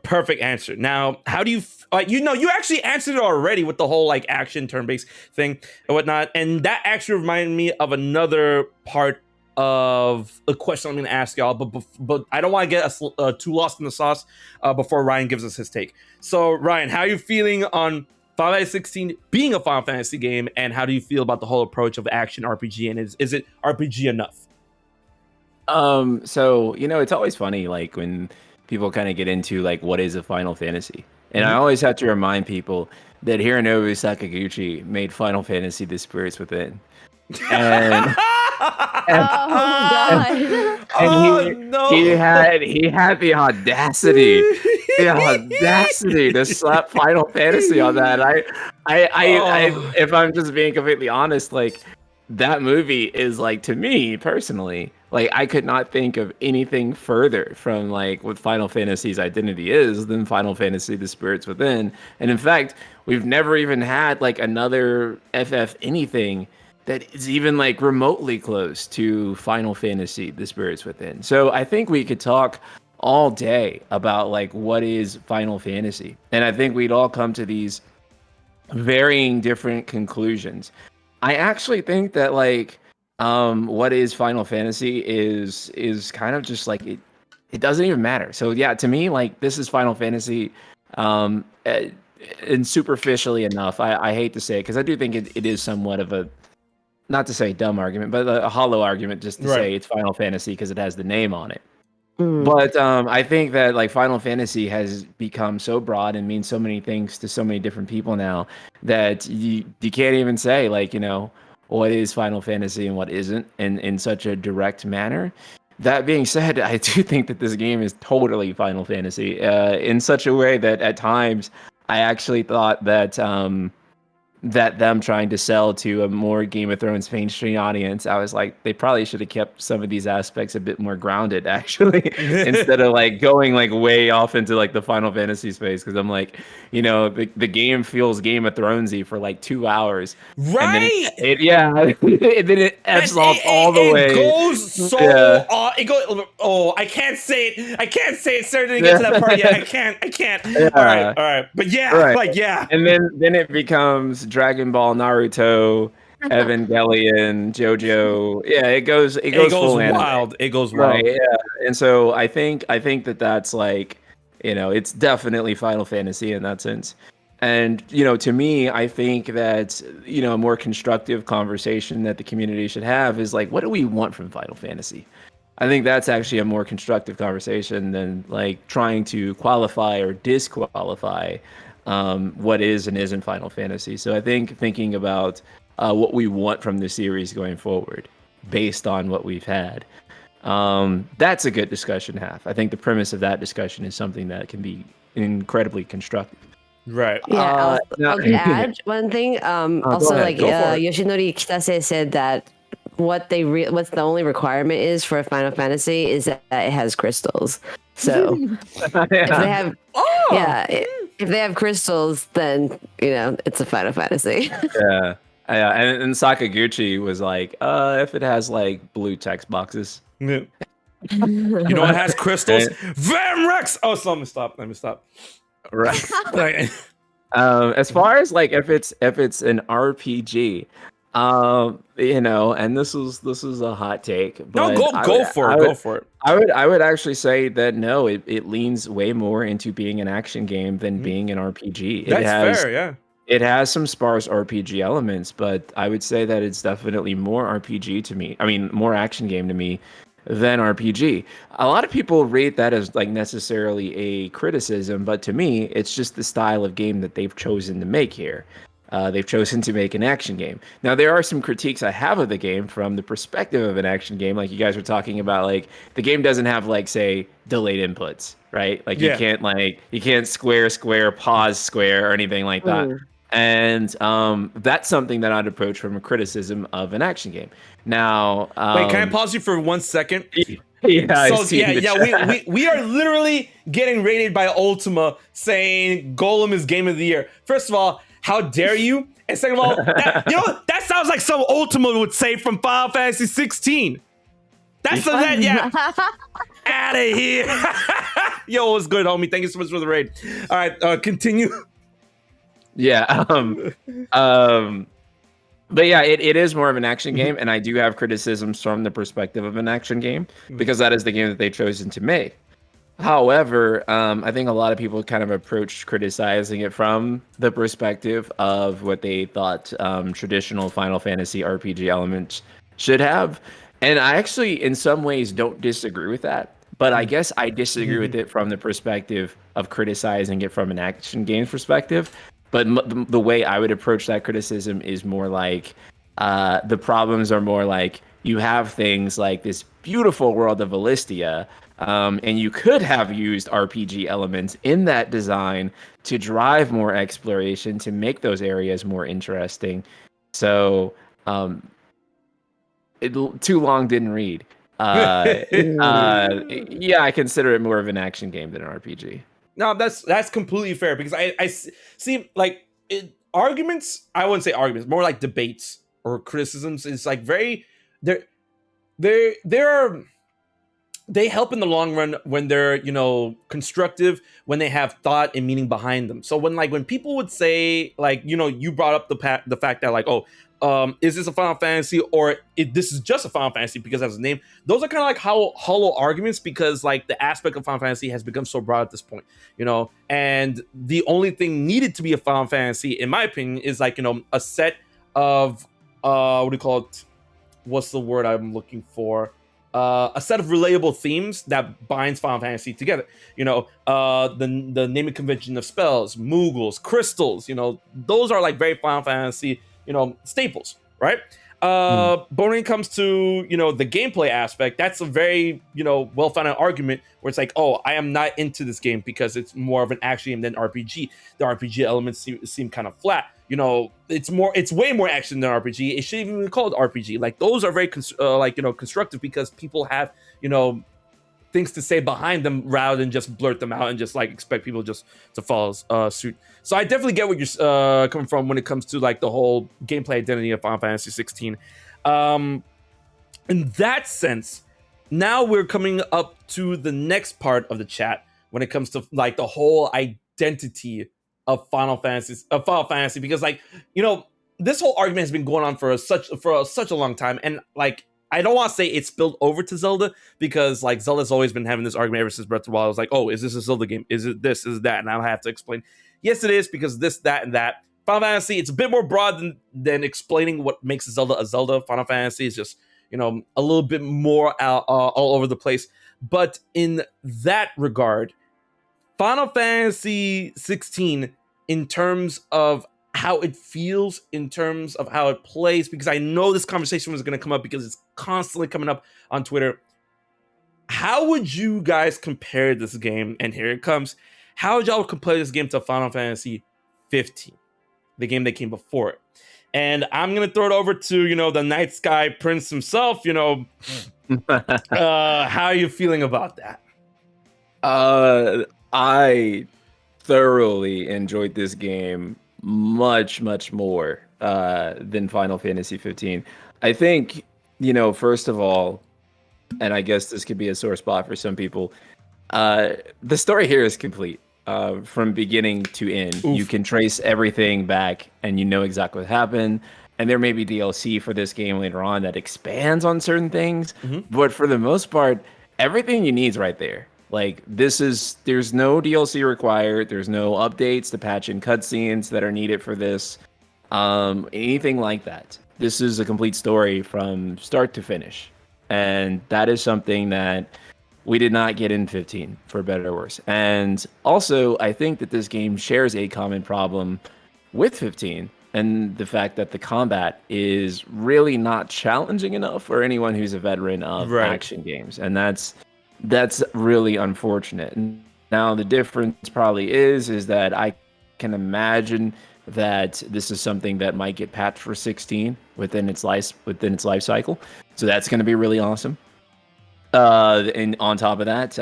A: perfect answer. Now, how do you you actually answered it already with the whole like action turn-based thing and whatnot, and that actually reminded me of another part of a question I'm going to ask y'all, but I don't want to get us too lost in the sauce before Ryan gives us his take. So, Ryan, how are you feeling on Final Fantasy 16 being a Final Fantasy game, and how do you feel about the whole approach of action RPG, and is it RPG enough?
C: So, it's always funny, like, when people kind of get into, like, what is a Final Fantasy? And I always have to remind people that Hironobu Sakaguchi made Final Fantasy The Spirits Within. And... he had the audacity to slap Final Fantasy on that. I if I'm just being completely honest, like that movie is like, to me personally, like I could not think of anything further from like what Final Fantasy's identity is than Final Fantasy The Spirits Within. And in fact, we've never even had like another FF anything that is even like remotely close to Final Fantasy: The Spirits Within. So I think we could talk all day about like what is Final Fantasy, and I think we'd all come to these varying different conclusions. I actually think that like what is Final Fantasy is kind of just like it doesn't even matter. So yeah, to me, like this is Final Fantasy. And superficially enough, I hate to say it because I do think it is somewhat of a, not to say dumb argument, but a hollow argument just to say it's Final Fantasy because it has the name on it. But I think that like Final Fantasy has become so broad and means so many things to so many different people now that you can't even say like, you know, what is Final Fantasy and what isn't in such a direct manner. That being said, I do think that this game is totally Final Fantasy in such a way that at times I actually thought that that them trying to sell to a more Game of Thrones mainstream audience, I was like, they probably should have kept some of these aspects a bit more grounded, actually, instead of like going like way off into like the Final Fantasy space. Because I'm like, you know, the game feels Game of Thronesy for like 2 hours,
A: right?
C: And then it ebbs off all the way.
A: It goes so. Yeah. It goes. Oh, I can't say it. I can't say it. Sir, didn't get to that part yet. I can't. Yeah. All right. But yeah, like yeah.
C: And then it becomes Dragon Ball, Naruto, Evangelion, JoJo. Yeah, it goes full
A: wild.
C: Anime.
A: It goes wild.
C: Right, yeah. And so I think that that's like, you know, it's definitely Final Fantasy in that sense. And, you know, to me, I think that, you know, a more constructive conversation that the community should have is like, what do we want from Final Fantasy? I think that's actually a more constructive conversation than like trying to qualify or disqualify what is and isn't Final Fantasy. So I think thinking about what we want from the series going forward based on what we've had, that's a good discussion to have. I think the premise of that discussion is something that can be incredibly constructive.
A: Right.
D: Yeah, I'll add one thing. Also, like Yoshinori Kitase said that what's the only requirement is for a Final Fantasy is that it has crystals. So if they have, if they have crystals, then you know it's a Final Fantasy.
C: Yeah. And Sakaguchi was like, if it has like blue text boxes.
A: Yeah. You know what has crystals? Vamrex! Oh, so let me stop.
C: Right. As far as like if it's an RPG, you know, and this is a hot take. But
A: no, go for it.
C: I would actually say that no, it leans way more into being an action game than being an RPG.
A: That's fair, yeah.
C: It has some sparse RPG elements, but I would say that it's definitely more RPG to me. I mean, more action game to me than RPG. A lot of people rate that as like necessarily a criticism, but to me, it's just the style of game that they've chosen to make here. They've chosen to make an action game. Now, there are some critiques I have of the game from the perspective of an action game. Like you guys were talking about, like the game doesn't have like, say, delayed inputs, right? Like you can't square, pause square or anything like that. And that's something that I'd approach from a criticism of an action game. Now,
A: wait, can I pause you for 1 second?
C: Yeah,
A: we are literally getting rated by Ultima saying Golem is game of the year. First of all, how dare you? And second of all, that sounds like some Ultima would say from Final Fantasy XVI. That's out of here. Yo, what's good, homie? Thank you so much for the raid. All right, continue.
C: Yeah. But yeah, it is more of an action game, and I do have criticisms from the perspective of an action game because that is the game that they've chosen to make. However, I think a lot of people kind of approached criticizing it from the perspective of what they thought traditional Final Fantasy RPG elements should have. And I actually, in some ways, don't disagree with that. But I guess I disagree with it from the perspective of criticizing it from an action game perspective. But the way I would approach that criticism is more like the problems are more like you have things like this beautiful world of Alistia, and you could have used RPG elements in that design to drive more exploration, to make those areas more interesting. So too long didn't read. Yeah, I consider it more of an action game than an RPG.
A: No, that's completely fair because I see like arguments. I wouldn't say arguments, more like debates or criticisms is like very they're they help in the long run when they're, you know, constructive, when they have thought and meaning behind them. So when people would say, like, you know, you brought up the fact that like, oh, is this a Final Fantasy, or this is just a Final Fantasy because that's the name? Those are kind of like hollow arguments, because like the aspect of Final Fantasy has become so broad at this point, you know, and the only thing needed to be a Final Fantasy, in my opinion, is like, you know, a set of what do you call it? What's the word I'm looking for? A set of relatable themes that binds Final Fantasy together. You know, the naming convention of spells, Moogles, crystals. You know, those are like very Final Fantasy, you know, staples, right? But when it comes to, you know, the gameplay aspect, that's a very, you know, well-founded argument where it's like, oh, I am not into this game because it's more of an action game than RPG. The RPG elements seem kind of flat. You know, it's way more action than RPG. It shouldn't even be called RPG. Like, those are very constructive, because people have, you know, things to say behind them rather than just blurt them out and just like expect people just to follow suit. So I definitely get what you're coming from when it comes to like the whole gameplay identity of Final Fantasy 16. In that sense, now we're coming up to the next part of the chat when it comes to like the whole identity of Final Fantasy, because like, you know, this whole argument has been going on for such a long time, and like, I don't want to say it spilled over to Zelda, because like Zelda's always been having this argument ever since Breath of the Wild. I was like, oh, is this a Zelda game? Is it this? Is it that? And I have to explain, yes, it is, because this, that, and that. Final Fantasy, it's a bit more broad than explaining what makes Zelda a Zelda. Final Fantasy is just, you know, a little bit more all over the place. But in that regard, Final Fantasy 16, in terms of how it feels, in terms of how it plays, because I know this conversation was going to come up because it's constantly coming up on Twitter. How would you guys compare this game? And here it comes. How would y'all compare this game to Final Fantasy 15, the game that came before it? And I'm going to throw it over to, you know, the NightSkyPrince himself. You know, how are you feeling about that?
C: I thoroughly enjoyed this game much more than Final Fantasy 15. I think, you know, first of all, and I guess this could be a sore spot for some people, the story here is complete from beginning to end. Oof. You can trace everything back and you know exactly what happened. And there may be DLC for this game later on that expands on certain things, but for the most part, everything you need is right there. Like, there's no DLC required. There's no updates to patch in cutscenes that are needed for this. Anything like that. This is a complete story from start to finish. And that is something that we did not get in 15, for better or worse. And also, I think that this game shares a common problem with 15, and the fact that the combat is really not challenging enough for anyone who's a veteran of action games. And that's really unfortunate. Now, the difference probably is that I can imagine that this is something that might get patched for 16 within its life cycle. So that's going to be really awesome. And on top of that,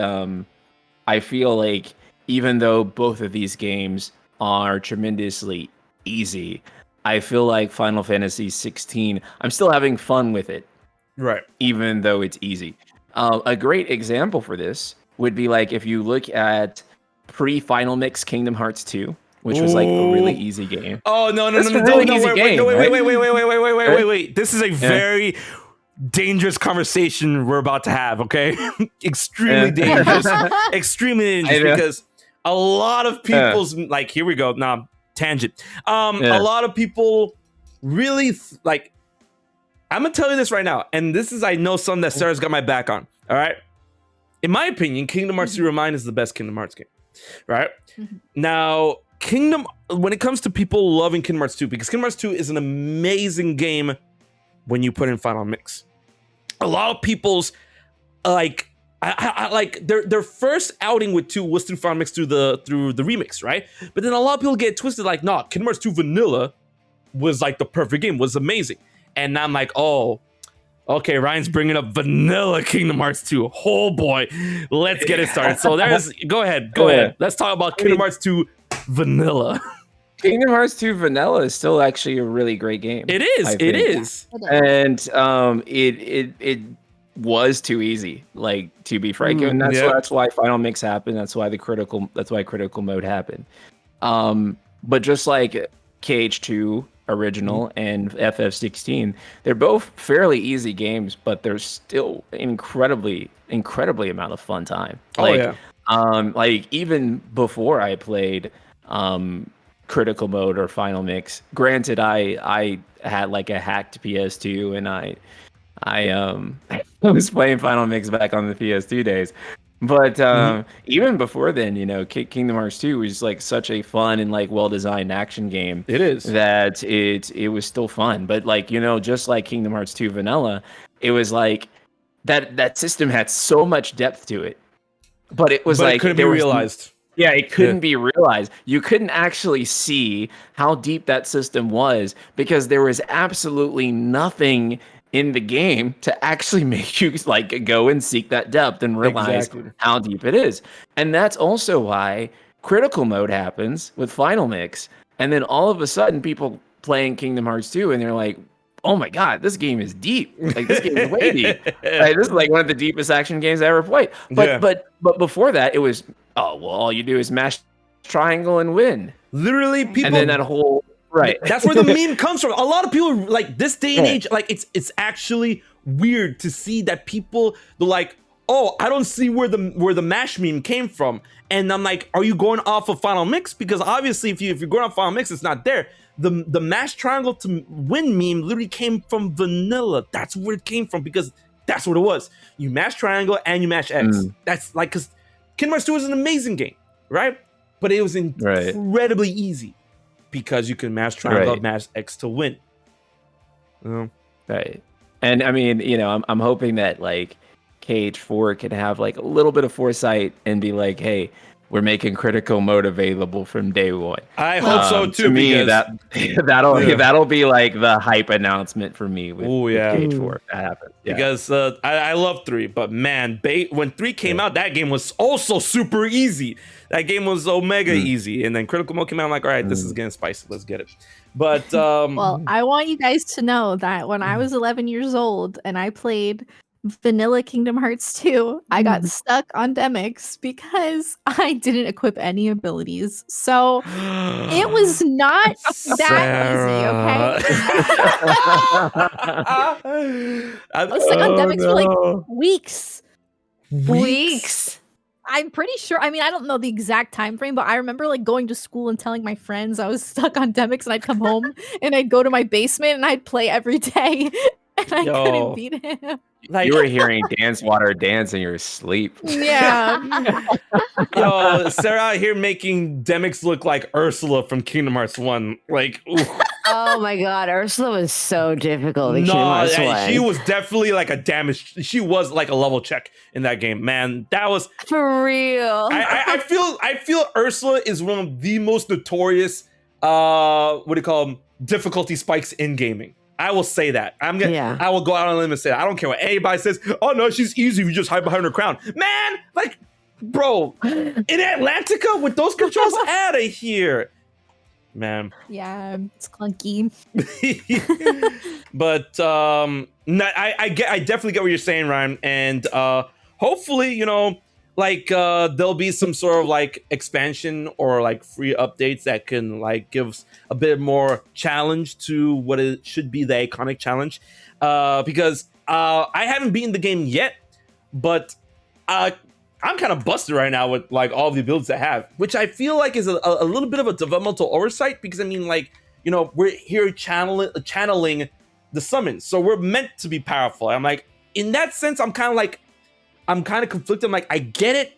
C: I feel like even though both of these games are tremendously easy, I feel like Final Fantasy 16, I'm still having fun with it.
A: Right.
C: Even though it's easy. A great example for this would be like if you look at pre-Final Mix Kingdom Hearts 2, which was like a really easy game.
A: Oh, no, wait. This is a very dangerous conversation we're about to have, okay? Extremely dangerous. Extremely dangerous, because a lot of people's, like, here we go. Nah, tangent. A lot of people really, like, I'm going to tell you this right now, and this is, I know something that Sarah's got my back on, all right? In my opinion, Kingdom Hearts 3 Remind is the best Kingdom Hearts game, right? Now, when it comes to people loving Kingdom Hearts 2, because Kingdom Hearts 2 is an amazing game when you put in Final Mix. A lot of people's, like, I like their first outing with 2 was through Final Mix through the remix, right? But then a lot of people get twisted, like, nah, Kingdom Hearts 2 Vanilla was like the perfect game, was amazing. And now I'm like, oh, okay, Ryan's bringing up Vanilla Kingdom Hearts 2. Oh boy, let's get it started. So go ahead. Let's talk about Kingdom Hearts 2 Vanilla.
C: Kingdom Hearts 2 Vanilla is still actually a really great game.
A: It is. It is.
C: And it was too easy, like, to be frank. And that's why Final Mix happened. That's why critical mode happened. But just like KH2 original and FF16, they're both fairly easy games, but they're still incredibly amount of fun time. Like even before I played critical mode or Final Mix, granted I had like a hacked PS2 and I was playing Final Mix back on the PS2 days. But even before then, Kingdom Hearts 2 was like such a fun and like well-designed action game.
A: It is.
C: That it was still fun. But like, just like Kingdom Hearts 2 Vanilla, it was like that system had so much depth to it. But it was like
A: it couldn't be realized.
C: Yeah, it couldn't be realized. You couldn't actually see how deep that system was because there was absolutely nothing in the game to actually make you like go and seek that depth and realize how deep it is. And that's also why critical mode happens with Final Mix. And then all of a sudden people playing Kingdom Hearts 2 and they're like, oh my God, this game is deep. Like this game is way deep. Like, this is like one of the deepest action games I ever played. But before that it was, all you do is mash triangle and win.
A: Literally people.
C: And then that whole right.
A: That's where the meme comes from. A lot of people like this day and age, like it's actually weird to see that people they're like, oh, I don't see where the mash meme came from. And I'm like, are you going off of Final Mix? Because obviously if you're going off Final Mix, it's not there. The mash triangle to win meme literally came from Vanilla. That's where it came from because that's what it was. You mash triangle and you mash X. That's like, because Kingdom Hearts 2 was an amazing game, right? But it was incredibly easy. Because you can mash triangle, mash X to win.
C: Right. And I mean, I'm hoping that like KH4 can have like a little bit of foresight and be like, hey, we're making critical mode available from day one.
A: I hope so too.
C: To me, that'll be like the hype announcement for me with KH4. That happens. Yeah.
A: Because I love 3, but man, when 3 came out, that game was also super easy. That game was omega easy, and then critical mode came out. I'm like, all right, this is getting spicy. Let's get it. But
B: well, I want you guys to know that when I was 11 years old and I played Vanilla Kingdom Hearts 2, I got stuck on Demix because I didn't equip any abilities. So it was not that easy, okay? I was stuck on Demix for like weeks.
D: Weeks?
B: I'm pretty sure. I mean, I don't know the exact time frame, but I remember like going to school and telling my friends I was stuck on Demix, and I'd come home and I'd go to my basement and I'd play every day, and I couldn't beat him.
C: Like, you were hearing Dance Water Dance in your sleep.
B: Yeah.
A: Yo, Sarah here making Demix look like Ursula from Kingdom Hearts 1. Like, ooh.
D: Oh my God, Ursula was so difficult in Kingdom Hearts 1.
A: She was definitely like a damage. She was like a level check in that game, man. That was
D: for real.
A: I feel Ursula is one of the most notorious what do you call them, difficulty spikes in gaming. I will say that. I will go out on a limb and say that. I don't care what anybody says. Oh no, she's easy. You just hide behind her crown. Man, like, bro, in Atlantica with those controls, out of here. Man.
B: Yeah, it's clunky.
A: But I definitely get what you're saying, Ryan. And hopefully, there'll be some sort of like expansion or like free updates that can like give a bit more challenge to what it should be the iconic challenge. Because I haven't beaten the game yet, but I'm kind of busted right now with like all the abilities I have, which I feel like is a little bit of a developmental oversight because I mean, like, we're here channeling the summons, so we're meant to be powerful. I'm like, in that sense, I'm kind of conflicted. I'm like, I get it,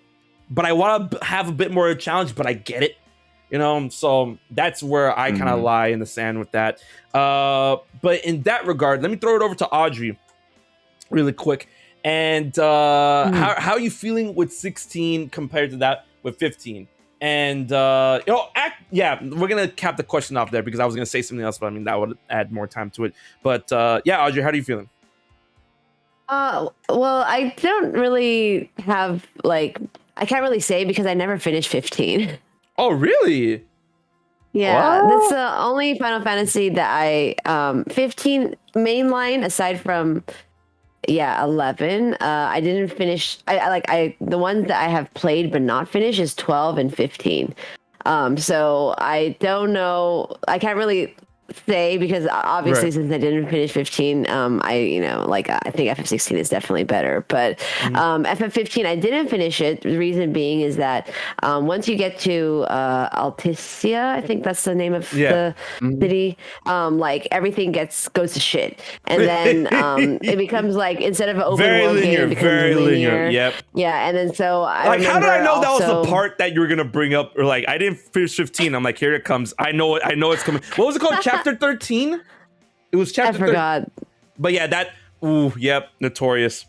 A: but I want to have a bit more of a challenge, but I get it, so that's where I kind of lie in the sand with that. But in that regard, let me throw it over to Audrey really quick. And how are you feeling with 16 compared to that with 15? And we're gonna cap the question off there because I was gonna say something else, but I mean that would add more time to it. But Audrey, how are you feeling?
D: Well, I don't really have I can't really say because I never finished 15.
A: Oh, really?
D: Yeah, that's the only Final Fantasy that I 15 mainline aside from 11. I didn't finish. I the ones that I have played but not finished is 12 and 15. So I don't know. I can't really say because obviously since I didn't finish 15, I think FF16 is definitely better. But FF15, I didn't finish it. The reason being is that once you get to Alticia, I think that's the name of the city, like everything goes to shit, and then it becomes like instead of an open world game, it becomes linear.
A: Yep.
D: Yeah, and then so
A: how did I know that was the part that you were gonna bring up? Or like I didn't finish 15. I'm like, here it comes. I know it's coming. What was it called? Chapter 13? It was chapter 13. I forgot. But yeah, notorious.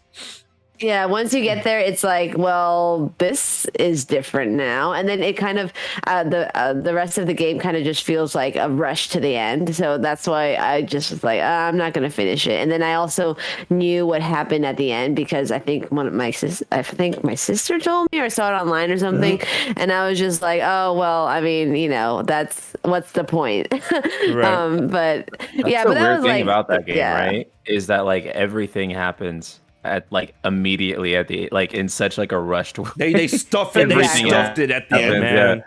D: Yeah, once you get there, it's like, well, this is different now, and then it kind of the rest of the game kind of just feels like a rush to the end. So that's why I just was like, I'm not gonna finish it. And then I also knew what happened at the end because I think my sister told me or I saw it online or something, and I was just like, oh well, I mean, that's what's the point?
A: Right.
D: But
C: that's
D: yeah,
C: the
D: but that
C: weird
D: was
C: thing
D: like
C: about that game, right? Is that like everything happens at like immediately at the like in such like a rushed way.
A: They stuffed it. They stuffed it at the end, man.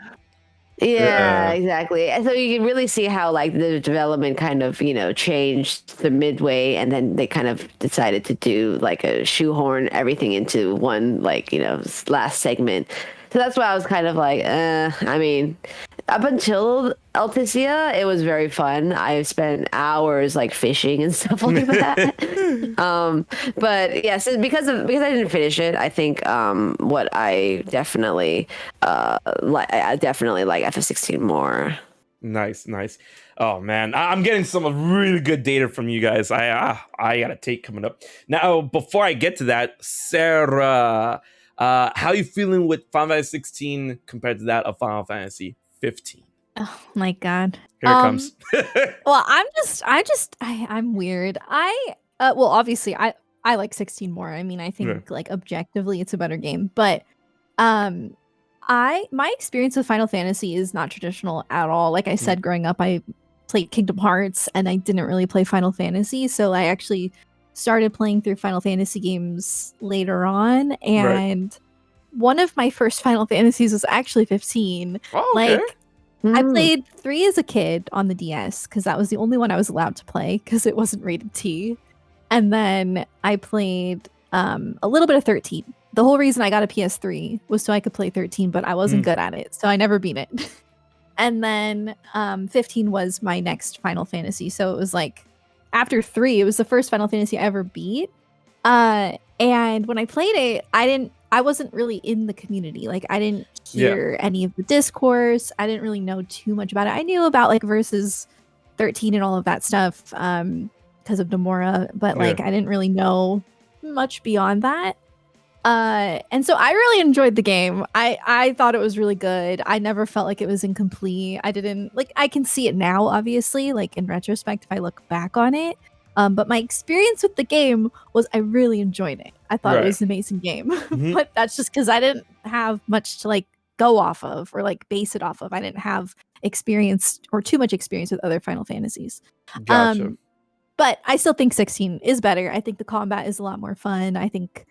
D: Yeah, exactly. And so you can really see how like the development kind of changed the midway, and then they kind of decided to do like a shoehorn everything into one last segment. So that's why I was kind of like, I mean, up until Alticia, it was very fun. I spent hours like fishing and stuff like that. But yes, because I didn't finish it, I think what I definitely I definitely like FF16 more.
A: Nice. Oh man, I'm getting some really good data from you guys. I got a take coming up now. Before I get to that, Sarah. How you feeling with Final Fantasy 16 compared to that of Final Fantasy 15?
B: Oh my god!
A: Here it comes.
B: Well, I'm weird. Well, obviously, I like 16 more. I mean, I think like objectively, it's a better game. But my experience with Final Fantasy is not traditional at all. Like I said, growing up, I played Kingdom Hearts, and I didn't really play Final Fantasy. So I actually started playing through Final Fantasy games later on, and one of my first Final Fantasies was actually 15.
A: Oh, okay.
B: Like I played 3 as a kid on the DS because that was the only one I was allowed to play because it wasn't rated T. And then I played a little bit of 13. The whole reason I got a PS3 was so I could play 13, but I wasn't good at it, so I never beat it. And then 15 was my next Final Fantasy, so it was like after 3, it was the first Final Fantasy I ever beat. And when I played it, I wasn't really in the community. Like I didn't hear any of the discourse. I didn't really know too much about it. I knew about like Versus 13 and all of that stuff because of Nomura, but like I didn't really know much beyond that. And so I really enjoyed the game. I thought it was really good. I never felt like it was incomplete. I can see it now, obviously, like in retrospect, if I look back on it. But my experience with the game was I really enjoyed it. I thought it was an amazing game, but that's just because I didn't have much to like go off of or like base it off of. I didn't have experience or too much experience with other Final Fantasies.
A: Gotcha.
B: But I still think 16 is better. I think the combat is a lot more fun. I think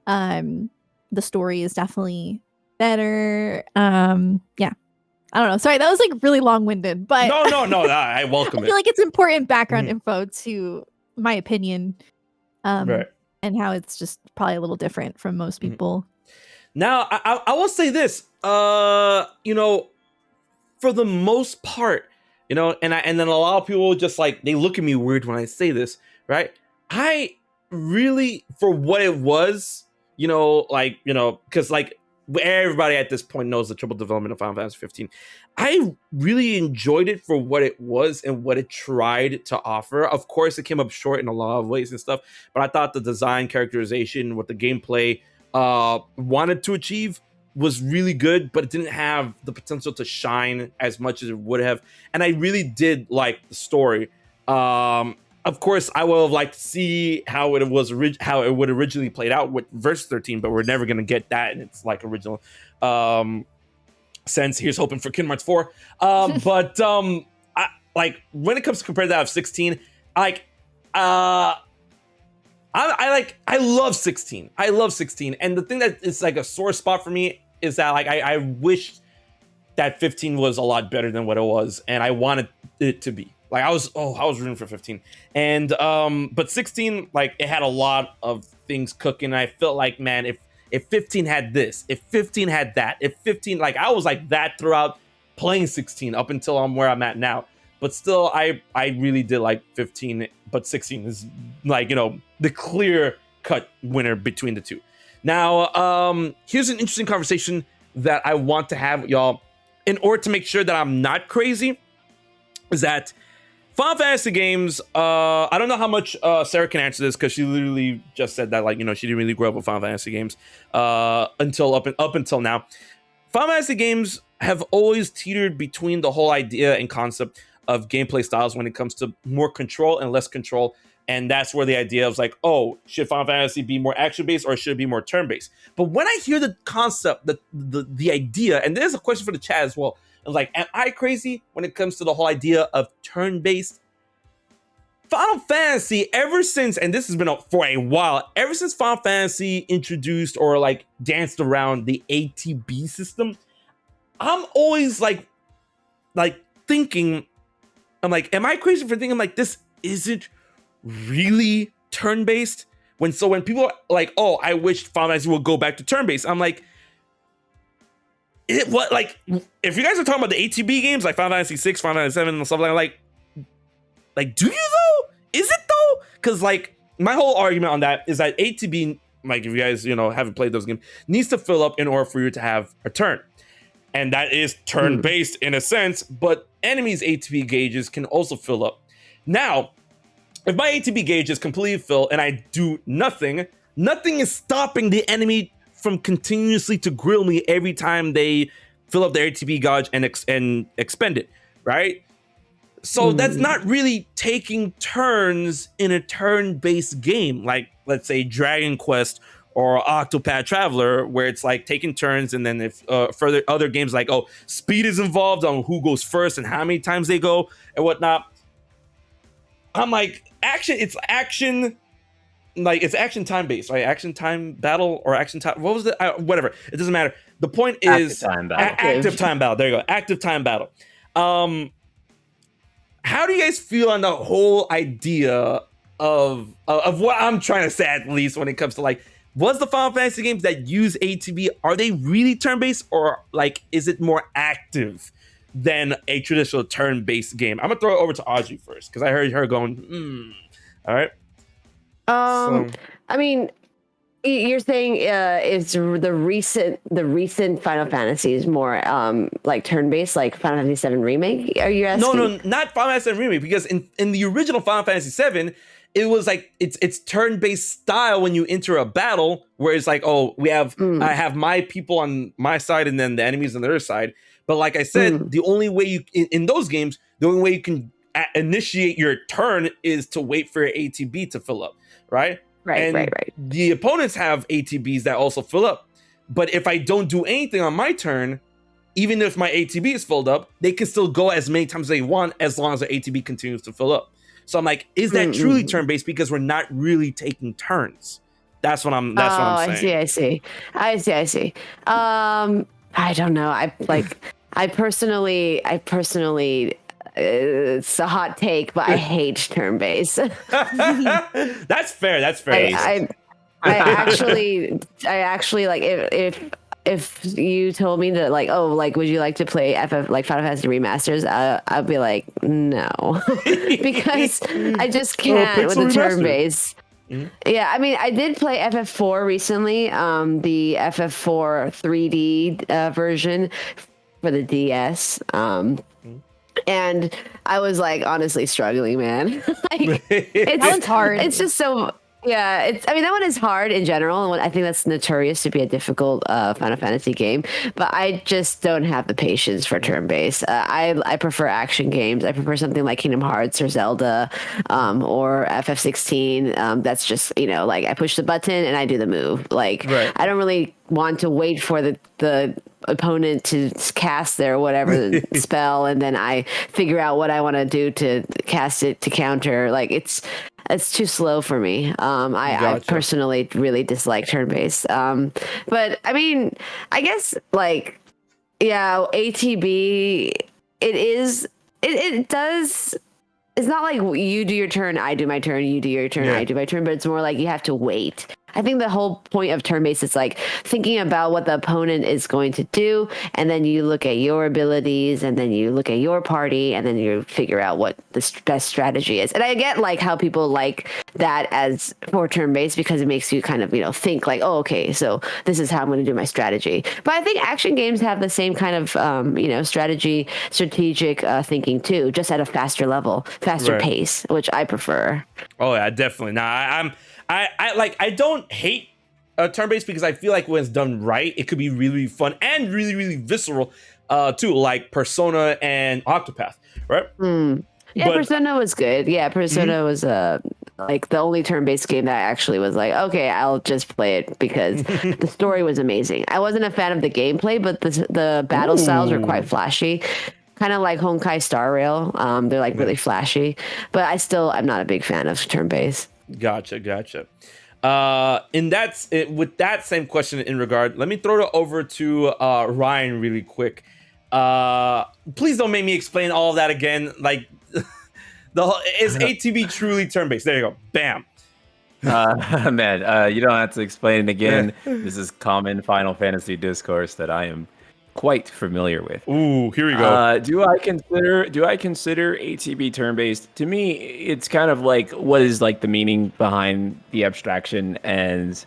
B: the story is definitely better. I don't know. Sorry, that was like really long-winded, but
A: no. I welcome it.
B: I feel like it's important background info to my opinion, and how it's just probably a little different from most people.
A: Now, I will say this, for the most part, and then a lot of people just like they look at me weird when I say this, right? I really, for what it was, because like everybody at this point knows the triple development of Final Fantasy 15. I really enjoyed it for what it was and what it tried to offer. Of course, it came up short in a lot of ways and stuff, but I thought the design, characterization, what the gameplay wanted to achieve was really good, but it didn't have the potential to shine as much as it would have. And I really did like the story. Of course, I would have liked to see how it would originally played out with Verse 13, but we're never gonna get that, and it's like original. sense. Here's hoping for Kingdom Hearts 4. But I, like when it comes to compare that of 16, like I love 16. I love 16. And the thing that is like a sore spot for me is that like I wish that 15 was a lot better than what it was, and I wanted it to be. Like I was rooting for 15. And but 16, like it had a lot of things cooking. And I felt like, man, if 15 had this, if 15 had that, if 15, like I was like that throughout playing 16 up until I'm where I'm at now. But still, I really did like 15, but 16 is like, you know, the clear cut winner between the two. Now, here's an interesting conversation that I want to have with y'all in order to make sure that I'm not crazy, is that Final Fantasy games, I don't know how much Sarah can answer this because she literally just said that, like, you know, she didn't really grow up with Final Fantasy games until up until now. Final Fantasy games have always teetered between the whole idea and concept of gameplay styles when it comes to more control and less control. And that's where the idea of like, oh, should Final Fantasy be more action-based or should it be more turn-based? But when I hear the concept, the idea, and there's a question for the chat as well, of like, am I crazy when it comes to the whole idea of turn-based? Final Fantasy, ever since, and this has been up for a while, ever since Final Fantasy introduced or like danced around the ATB system, I'm always like thinking, I'm like, am I crazy for thinking like this isn't really turn-based? When people are like, oh, I wish Final Fantasy would go back to turn-based, I'm like, what, like, if you guys are talking about the ATB games like Final Fantasy 6, Final Fantasy 7 and stuff like do you though? Is it though? Because like my whole argument on that is that ATB, like if you guys, you know, haven't played those games, needs to fill up in order for you to have a turn. And that is turn-based in a sense, but enemies' ATB gauges can also fill up. Now, if my ATB gauge is completely filled and I do nothing is stopping the enemy from continuously to grill me every time they fill up their ATB gauge and expend it, right? So that's not really taking turns in a turn-based game, like let's say Dragon Quest or Octopath Traveler, where it's like taking turns, and then if further other games like, oh, speed is involved on who goes first and how many times they go and whatnot. I'm like, it's action time based, right? Action time battle or action time, what was it? Whatever, it doesn't matter. The point is active time battle. There you go, active time battle. How do you guys feel on the whole idea of what I'm trying to say, at least when it comes to like, was the Final Fantasy games that use ATB, are they really turn-based, or like is it more active than a traditional turn-based game? I'm gonna throw it over to Audrey first because I heard her going, all right.
D: I mean, you're saying it's the recent Final Fantasy is more like turn-based, like Final Fantasy VII Remake? Are you asking?
A: No, not Final Fantasy VII Remake, because in the original Final Fantasy VII, it was like it's turn-based style when you enter a battle, where it's like, oh, I have my people on my side and then the enemies on the other side. But like I said, the only way you in those games, the only way you can initiate your turn is to wait for your ATB to fill up, right? Right. The opponents have ATBs that also fill up. But if I don't do anything on my turn, even if my ATB is filled up, they can still go as many times as they want as long as the ATB continues to fill up. So I'm like, is that truly turn-based? Because we're not really taking turns. That's what I'm saying.
D: I see. I don't know. I personally, it's a hot take, but I hate turn-based.
A: That's fair.
D: I actually like if you told me that, like, oh, like, would you like to play like Final Fantasy remasters? I'd be like, no, because I just can't with the turn-based. Yeah, I mean, I did play FF4 recently, the FF4 3D version for the DS. And I was like honestly struggling, man. Like,
B: that one's hard.
D: It's just so Yeah, I mean, that one is hard in general, and I think that's notorious to be a difficult Final Fantasy game. But I just don't have the patience for turn-based. I prefer action games. I prefer something like Kingdom Hearts or Zelda, or FF16. That's just like I push the button and I do the move. Like I don't really want to wait for the opponent to cast their whatever spell, and then I figure out what I want to do to cast it to counter. Like it's too slow for me. I personally really dislike turn-based. But I mean, I guess like, yeah, ATB, it does. It's not like you do your turn, I do my turn, you do your turn, I do my turn, but it's more like you have to wait. I think the whole point of turn-based is like thinking about what the opponent is going to do, and then you look at your abilities, and then you look at your party, and then you figure out what the best strategy is. And I get like how people like that as for turn-based because it makes you kind of think like, oh, okay, so this is how I'm going to do my strategy. But I think action games have the same kind of strategic thinking too, just at a faster level, faster pace, which I prefer.
A: Oh yeah, definitely. Now I don't hate turn-based because I feel like when it's done right, it could be really, really fun and really, really visceral too, like Persona and Octopath, right?
D: Yeah, but Persona was good. Yeah, Persona was like the only turn-based game that I actually was like, okay, I'll just play it because the story was amazing. I wasn't a fan of the gameplay, but the battle styles were quite flashy. Kind of like Honkai Star Rail. They're like really flashy, but I'm not a big fan of turn-based.
A: Gotcha. With that same question in regard, let me throw it over to Ryan really quick. Please don't make me explain all of that again. Like, is ATB truly turn-based? There you go. Bam.
C: Man, you don't have to explain it again. This is common Final Fantasy discourse that I am quite familiar with.
A: Ooh, here we go.
C: Do I consider ATB turn-based? To me, it's kind of like what is like the meaning behind the abstraction, and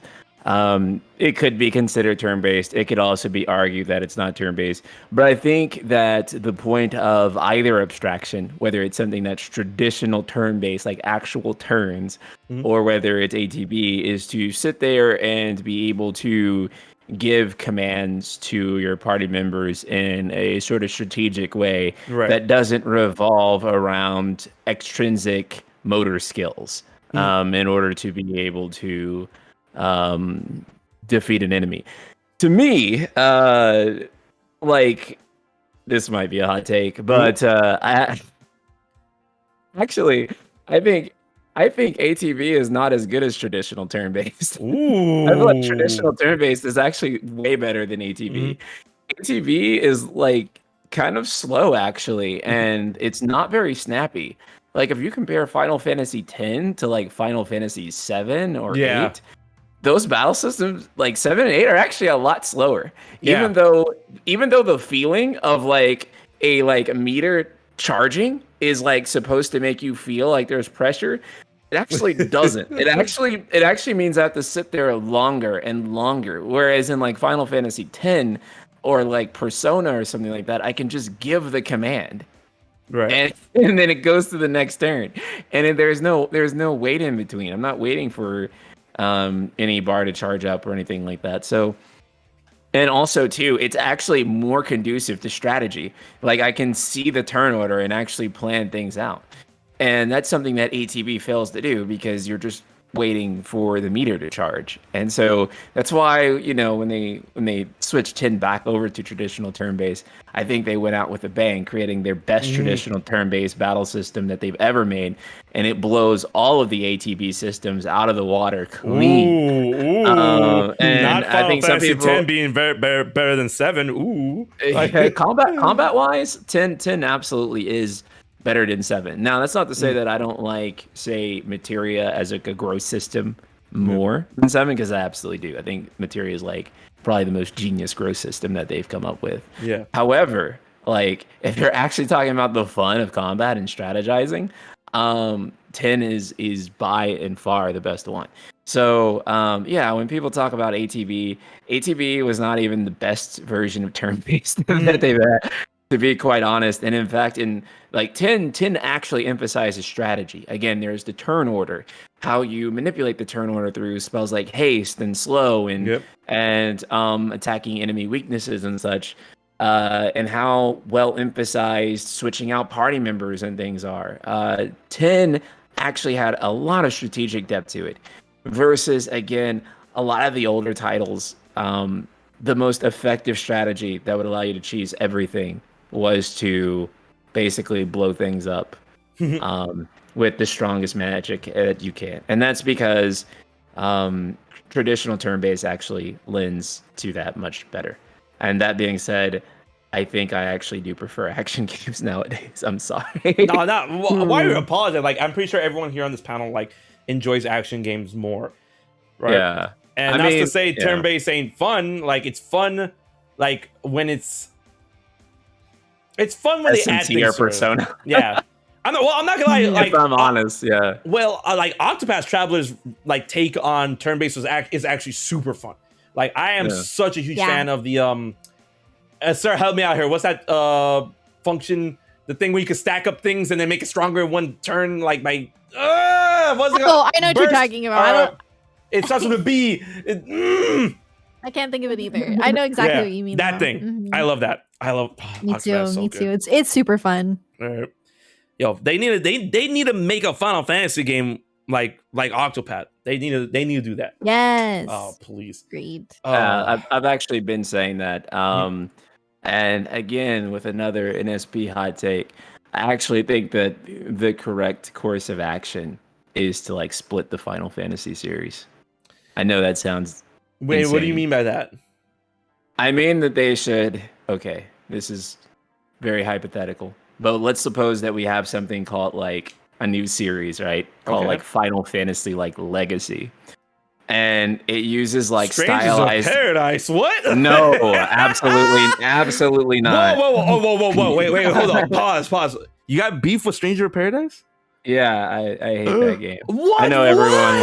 C: it could be considered turn-based. It could also be argued that it's not turn-based. But I think that the point of either abstraction, whether it's something that's traditional turn-based, like actual turns, or whether it's ATB, is to sit there and be able to give commands to your party members in a sort of strategic way that doesn't revolve around extrinsic motor skills in order to be able to defeat an enemy. To me, like, this might be a hot take, but I think ATB is not as good as traditional turn-based.
A: Ooh.
C: I feel like traditional turn-based is actually way better than ATB. ATB is like kind of slow actually, and it's not very snappy. Like if you compare Final Fantasy X to like Final Fantasy VII or 8, those battle systems like 7 and 8 are actually a lot slower. Even though the feeling of like a meter charging is like supposed to make you feel like there's pressure, it actually doesn't. It actually means I have to sit there longer and longer. Whereas in like Final Fantasy X or like Persona or something like that, I can just give the command. Right. And then it goes to the next turn. And there's no wait in between. I'm not waiting for any bar to charge up or anything like that. So, and also too, it's actually more conducive to strategy. Like I can see the turn order and actually plan things out. And that's something that ATB fails to do because you're just waiting for the meter to charge. And so that's why, when they switched 10 back over to traditional turn-based, I think they went out with a bang, creating their best traditional turn-based battle system that they've ever made. And it blows all of the ATB systems out of the water clean.
A: And not Final I think Fantasy some people 10 being better than 7. Ooh.
C: Combat wise, 10 absolutely is better than 7. Now, that's not to say that I don't like, say, Materia as like a growth system more than 7, because I absolutely do. I think Materia is like probably the most genius growth system that they've come up with. Yeah. However, like if you're actually talking about the fun of combat and strategizing, 10 is by and far the best one. So when people talk about ATB was not even the best version of turn-based that they've had, to be quite honest. And in fact, in like 10 actually emphasizes strategy. Again, there's the turn order. how you manipulate the turn order through spells like haste and slow and attacking enemy weaknesses and such, and how well emphasized switching out party members and things are. 10 actually had a lot of strategic depth to it, versus again a lot of the older titles. The most effective strategy that would allow you to cheese everything was to basically blow things up. With the strongest magic that you can. And that's because traditional turn-based actually lends to that much better. And that being said, I think I actually do prefer action games nowadays. I'm sorry.
A: No, not. Why are you apologizing? Like, I'm pretty sure everyone here on this panel like enjoys action games more, right?
C: Yeah.
A: And not to say turn-based ain't fun. Like, it's fun, like when it's fun when they add things.
C: Persona.
A: Yeah. I'm not gonna lie. Like,
C: if I'm honest, yeah.
A: Well, like Octopath Traveler's like take on turn-based is actually super fun. Like, I am such a huge fan of the Sarah, help me out here. What's that function? The thing where you can stack up things and then make it stronger in one turn. Like my what's it called?
B: I know what you're talking about.
A: It starts with a B.
B: I can't think of it either. I know exactly what you mean.
A: That thing. Mm-hmm. I love that.
B: Me too. Me too. It's super fun.
A: All right. Yo, they need to make a Final Fantasy game like Octopath. They need to do that.
B: Yes.
A: Oh, please.
B: Agreed.
C: I've actually been saying that. And again, with another NSP hot take, I actually think that the correct course of action is to like split the Final Fantasy series. I know that sounds insane.
A: What do you mean by that?
C: I mean that they should. Okay, this is very hypothetical. But let's suppose that we have something called like a new series, right? Called like Final Fantasy like Legacy. And it uses like
A: Strangers
C: stylized
A: of Paradise. What?
C: No, absolutely not.
A: Whoa. Wait, hold on. Pause. You got beef with Stranger of Paradise?
C: Yeah, I hate that game.
A: What?
C: I know everyone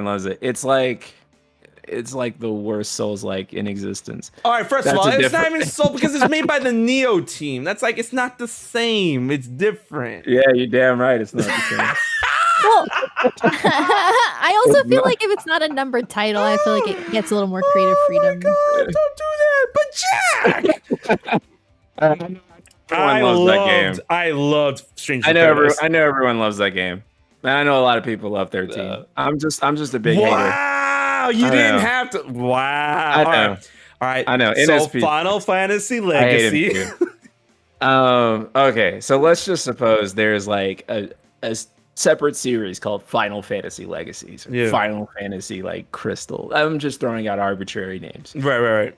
C: loves it. It's like the worst Souls-like in existence.
A: All right, first of all, it's not even Soul because it's made by the Neo team. That's like, it's not the same. It's different.
C: Yeah, you're damn right. It's not the same.
B: Well, I also feel like if it's not a numbered title, I feel like it gets a little more creative freedom.
A: God, don't do that. But Jack! I loved Stranger of Paradise.
C: I know everyone loves that game. And I know a lot of people love their team. I'm just a big hater.
A: Wow, you didn't have to. Wow.
C: I know.
A: All right.
C: I know.
A: So
C: NSP.
A: Final Fantasy Legacy.
C: Okay, so let's just suppose there's like a separate series called Final Fantasy Legacies.
A: Yeah.
C: Final Fantasy like Crystal. I'm just throwing out arbitrary names.
A: Right.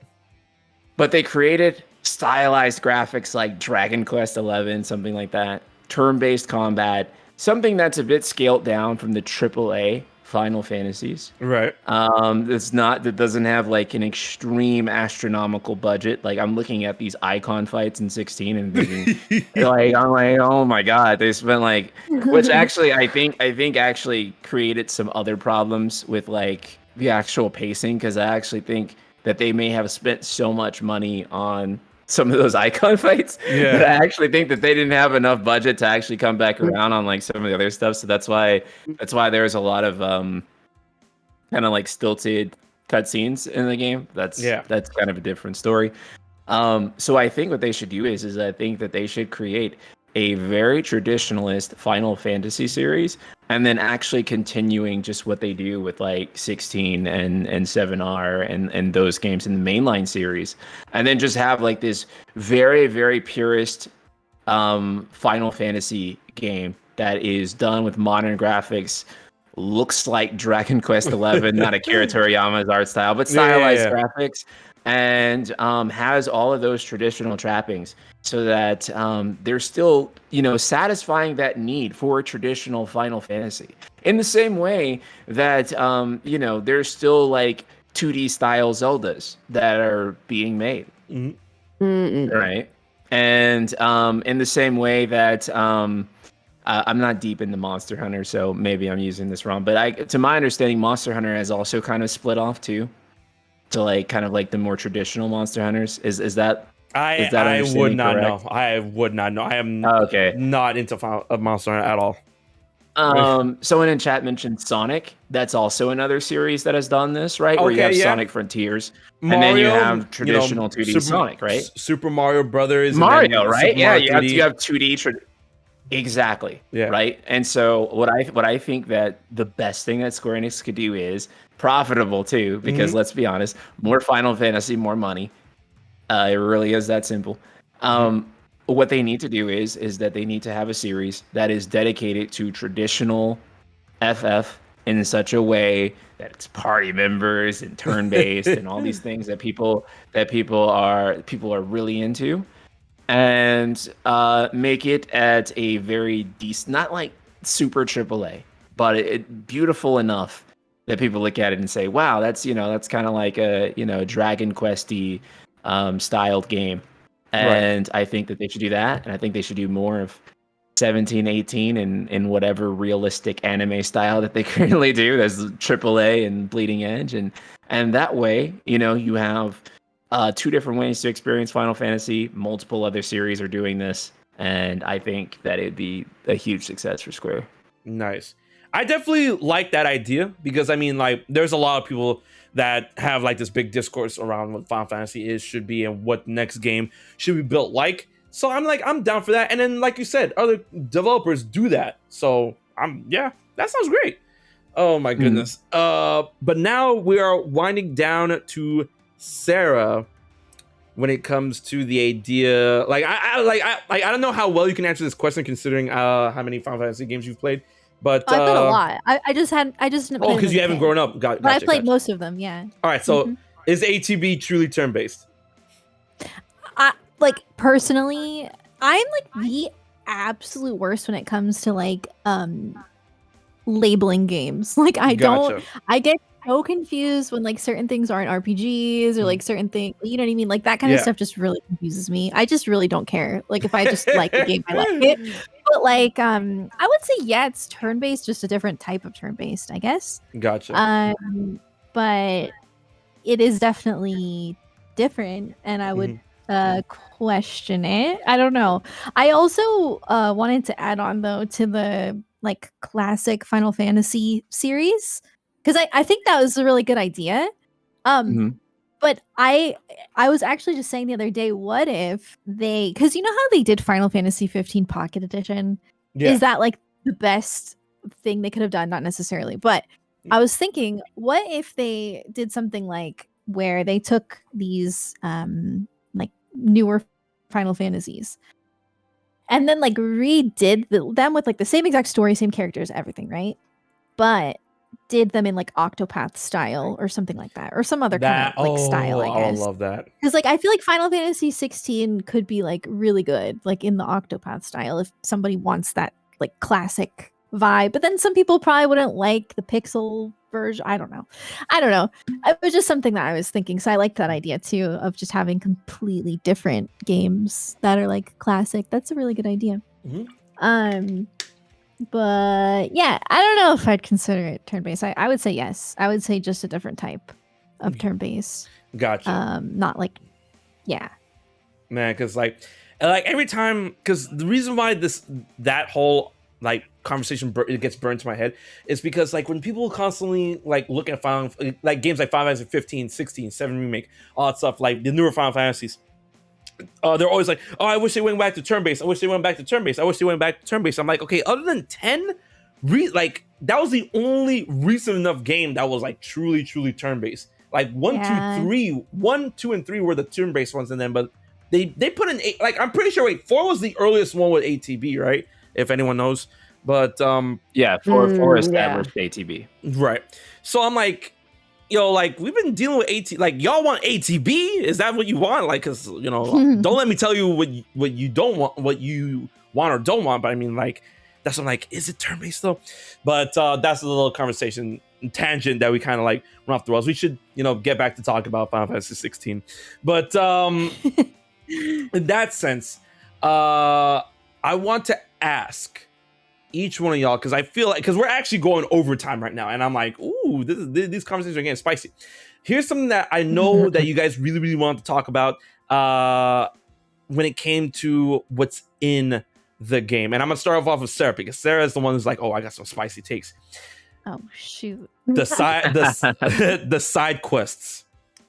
C: But they created stylized graphics like Dragon Quest XI, something like that. Turn-based combat, something that's a bit scaled down from the AAA Final Fantasies.
A: Right.
C: That doesn't have like an extreme astronomical budget. Like I'm looking at these Eikon fights in 16 and thinking, I'm like, oh my god, they spent like, which actually I think actually created some other problems with like the actual pacing, because I actually think that they may have spent so much money on some of those Eikon fights that I actually think that they didn't have enough budget to actually come back around on like some of the other stuff. So that's why there's a lot of kind of like stilted cutscenes in the game. That's kind of a different story. So I think what they should do is I think that they should create a very traditionalist Final Fantasy series, and then actually continuing just what they do with like 16 and 7R and those games in the mainline series, and then just have like this very, very purist Final Fantasy game that is done with modern graphics, looks like Dragon Quest XI, not Akira Toriyama's art style, but stylized graphics, and has all of those traditional trappings, so that they're still, satisfying that need for a traditional Final Fantasy. In the same way that, there's still like 2D style Zeldas that are being made. Mm-hmm. Right. And in the same way that I'm not deep into Monster Hunter, so maybe I'm using this wrong, but to my understanding, Monster Hunter has also kind of split off too, to like kind of like the more traditional Monster Hunters. Is that
A: I would not
C: correct?
A: know. I would not know. I am
C: okay.
A: not into Monster Hunter at all.
C: Someone in chat mentioned Sonic. That's also another series that has done this, right? Where you have Sonic Frontiers,
A: Mario,
C: and then you have traditional 2D Sonic, right?
A: Super Mario Brothers,
C: Mario, right?
A: Super Mario 3D.
C: You have 2D. Exactly.
A: Yeah.
C: Right. And so what I think that the best thing that Square Enix could do is profitable too, because let's be honest, more Final Fantasy, more money. It really is that simple. What they need to do is that they need to have a series that is dedicated to traditional FF in such a way that it's party members and turn-based and all these things that people are really into, and make it at a very decent, not like super AAA, but it beautiful enough that people look at it and say, "Wow, that's kind of like a Dragon Quest-y styled game." And I think that they should do that, and I think they should do more of 17, 18 in whatever realistic anime style that they currently do. There's AAA and Bleeding Edge, and that way, you have two different ways to experience Final Fantasy. Multiple other series are doing this, and I think that it'd be a huge success for Square.
A: Nice. I definitely like that idea, because I mean, like, there's a lot of people that have like this big discourse around what Final Fantasy should be and what next game should be built like. So I'm down for that. And then, like you said, other developers do that. So that sounds great. Oh my goodness. But now we are winding down to Sarah when it comes to the idea. Like I don't know how well you can answer this question considering how many Final Fantasy games you've played. But
B: I played a lot. I just didn't play
A: because you haven't grown up. But
B: I played most of them. Yeah.
A: All right. So is ATB truly turn based?
B: Like, personally, I'm like the absolute worst when it comes to like labeling games. Like, I get so confused when like certain things aren't RPGs or like certain things, you know what I mean? Like, that kind of stuff just really confuses me. I just really don't care. Like, if I just like the game, I like it. But like, I would say it's turn-based, just a different type of turn-based, I guess.
A: Gotcha.
B: But it is definitely different, and I would question it. I don't know. I also wanted to add on though to the like classic Final Fantasy series, because I think that was a really good idea. But I was actually just saying the other day, what if because you know how they did Final Fantasy 15 Pocket Edition? Yeah. Is that like the best thing they could have done? Not necessarily, but I was thinking, what if they did something like where they took these like newer Final Fantasies and then like redid them with like the same exact story, same characters, everything, right? But did them in like Octopath style or something like that, or some other kind of like style, I guess.
A: I love that.
B: Because like I feel like Final Fantasy 16 could be like really good, like in the Octopath style, if somebody wants that like classic vibe. But then some people probably wouldn't like the pixel version. I don't know. It was just something that I was thinking. So I liked that idea too, of just having completely different games that are like classic. That's a really good idea. But yeah, I don't know if I'd consider it turn-based. I would say yes. I would say just a different type of turn-based.
A: Gotcha.
B: Not like,
A: man, because like every time, because the reason why that whole like conversation it gets burned to my head is because like when people constantly like look at like games like Final Fantasy 15, 16, 7 remake, all that stuff, like the newer Final Fantasies. They're always like, oh, I wish they went back to turn-based. I wish they went back to turn-based. I wish they went back to turn-based. I'm like, okay, other than 10, like that was the only recent enough game that was like truly turn-based. Like 1, 2, and 3 were the turn-based ones, and then but they put in 8. Like I'm pretty sure 4 was the earliest one with ATB, right? If anyone knows, but
C: 4 established ATB,
A: right? So I'm like, yo, like we've been dealing with like y'all want ATB? Is that what you want? Like, cause don't let me tell you what you don't want, what you want or don't want. But I mean, like that's what I'm like. Is it turn based though? But that's a little conversation tangent that we kind of like run off the rails. We should get back to talking about Final Fantasy 16. But in that sense, I want to ask each one of y'all, because I feel like, because we're actually going overtime right now, and I'm like, ooh, these conversations are getting spicy. Here's something that I know that you guys really want to talk about when it came to what's in the game. And I'm gonna start off with Sarah because Sarah is the one who's like, oh, I got some spicy takes.
B: Oh shoot.
A: The side quests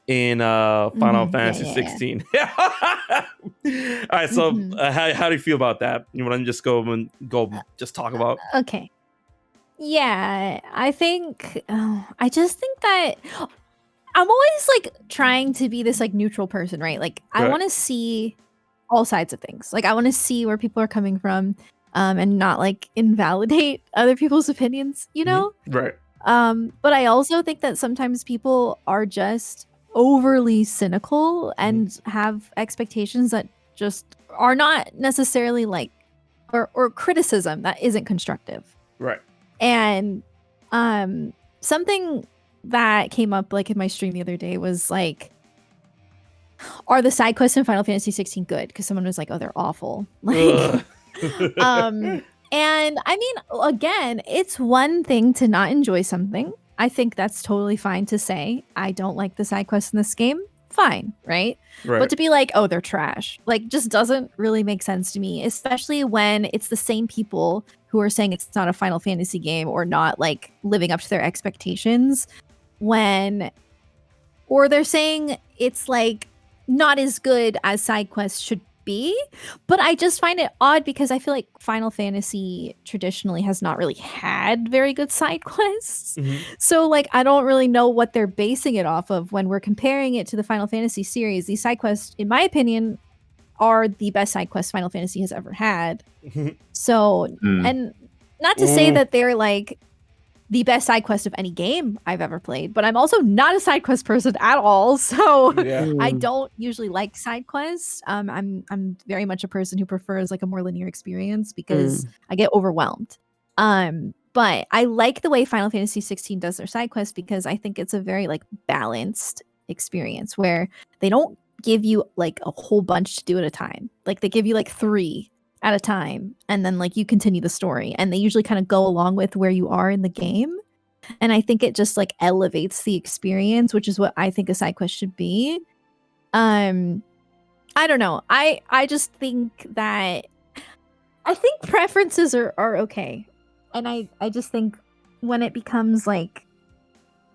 A: in Final Fantasy 16. All right, so how do you feel about that? You want to just go just talk about?
B: Okay. Yeah, I think I just think that I'm always like trying to be this like neutral person, right? Like I want to see all sides of things. Like I want to see where people are coming from, and not like invalidate other people's opinions, you know?
A: Right.
B: But I also think that sometimes people are just overly cynical and have expectations that just are not necessarily like or criticism that isn't constructive.
A: Right.
B: And something that came up like in my stream the other day was like, are the side quests in Final Fantasy 16 good? Because someone was like, oh, they're awful. Like, and I mean, again, it's one thing to not enjoy something. I think that's totally fine to say, I don't like the side quests in this game. Fine, right? But to be like, oh, they're trash, like just doesn't really make sense to me, especially when it's the same people who are saying it's not a Final Fantasy game or not like living up to their expectations or they're saying it's like not as good as side quests should be. But I just find it odd because I feel like Final Fantasy traditionally has not really had very good side quests. So like I don't really know what they're basing it off of when we're comparing it to the Final Fantasy series. These side quests, in my opinion, are the best side quests Final Fantasy has ever had. So and not to say that they're like the best side quest of any game I've ever played, but I'm also not a side quest person at all. So I don't usually like side quests. I'm very much a person who prefers like a more linear experience because I get overwhelmed. But I like the way Final Fantasy 16 does their side quests because I think it's a very like balanced experience where they don't give you like a whole bunch to do at a time. Like they give you like 3 at a time and then like you continue the story and they usually kind of go along with where you are in the game, and I think it just like elevates the experience, which is what I think a side quest should be. I don't know, I just think that I think preferences are okay, and I just think when it becomes like,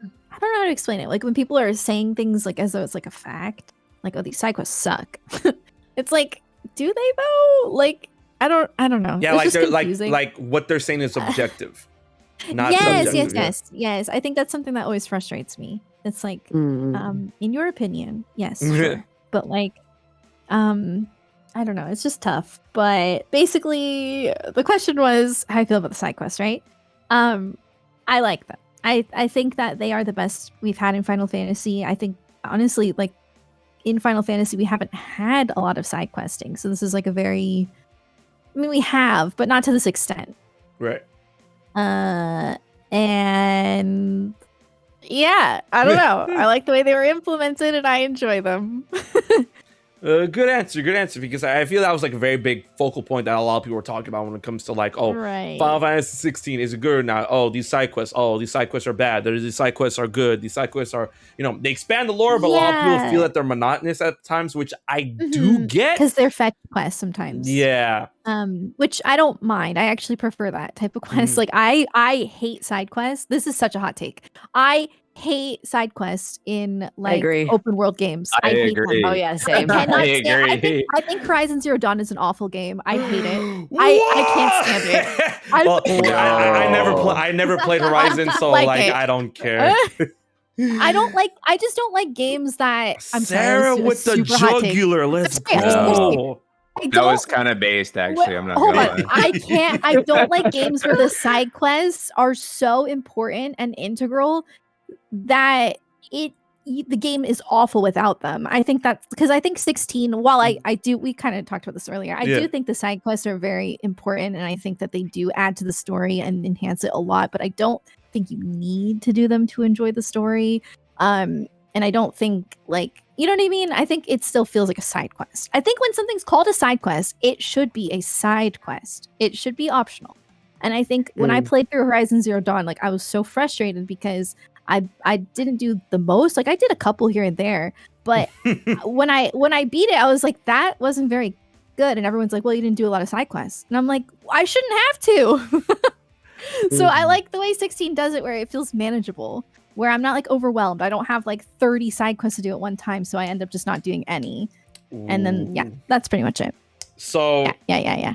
B: I don't know how to explain it, like when people are saying things like as though it's like a fact, like, oh, these side quests suck. It's like, do they though? Like I don't know.
A: Yeah, like they're like what they're saying is objective. Not
B: yes. I think that's something that always frustrates me. It's like, in your opinion, yes, sure. But like, I don't know. It's just tough. But basically, the question was how I feel about the side quests, right? I like them. I think that they are the best we've had in Final Fantasy. I think honestly, like in Final Fantasy, we haven't had a lot of side questing, so this is like a very, I mean, we have, but not to this extent.
A: Right.
B: And yeah, I don't know. I like the way they were implemented and I enjoy them.
A: Good answer, because I feel that was like a very big focal point that a lot of people were talking about when it comes to like, oh, Final Fantasy 16 is it good or not? Oh, these side quests are bad. These side quests are good. These side quests are, they expand the lore, but a lot of people feel that they're monotonous at times, which I do get.
B: Because they're fetch quests sometimes.
A: Yeah.
B: Which I don't mind. I actually prefer that type of quest. Like I hate side quests. This is such a hot take. I hate side quests in like open world games.
C: I hate
D: them. Oh yeah, same.
B: I think Horizon Zero Dawn is an awful game. I hate it. I can't stand it.
A: I never played Horizon, so like I don't care.
B: I just don't like games that
A: Sarah with the jugular. Let's go.
C: That was kind of based, actually. I'm not gonna lie.
B: I don't like games where the side quests are so important and integral that the game is awful without them. I think that's because I think 16, while we kind of talked about this earlier, I do think the side quests are very important, and I think that they do add to the story and enhance it a lot, but I don't think you need to do them to enjoy the story. And I don't think, like, you know what I mean? I think it still feels like a side quest. I think when something's called a side quest, it should be a side quest. It should be optional. And I think when I played through Horizon Zero Dawn, like I was so frustrated because I didn't do the most. Like I did a couple here and there, but when I beat it, I was like, that wasn't very good. And everyone's like, well, you didn't do a lot of side quests. And I'm like, I shouldn't have to. So I like the way 16 does it, where it feels manageable, where I'm not like overwhelmed. I don't have like 30 side quests to do at one time, so I end up just not doing any. And then yeah, that's pretty much it.
A: So
B: yeah.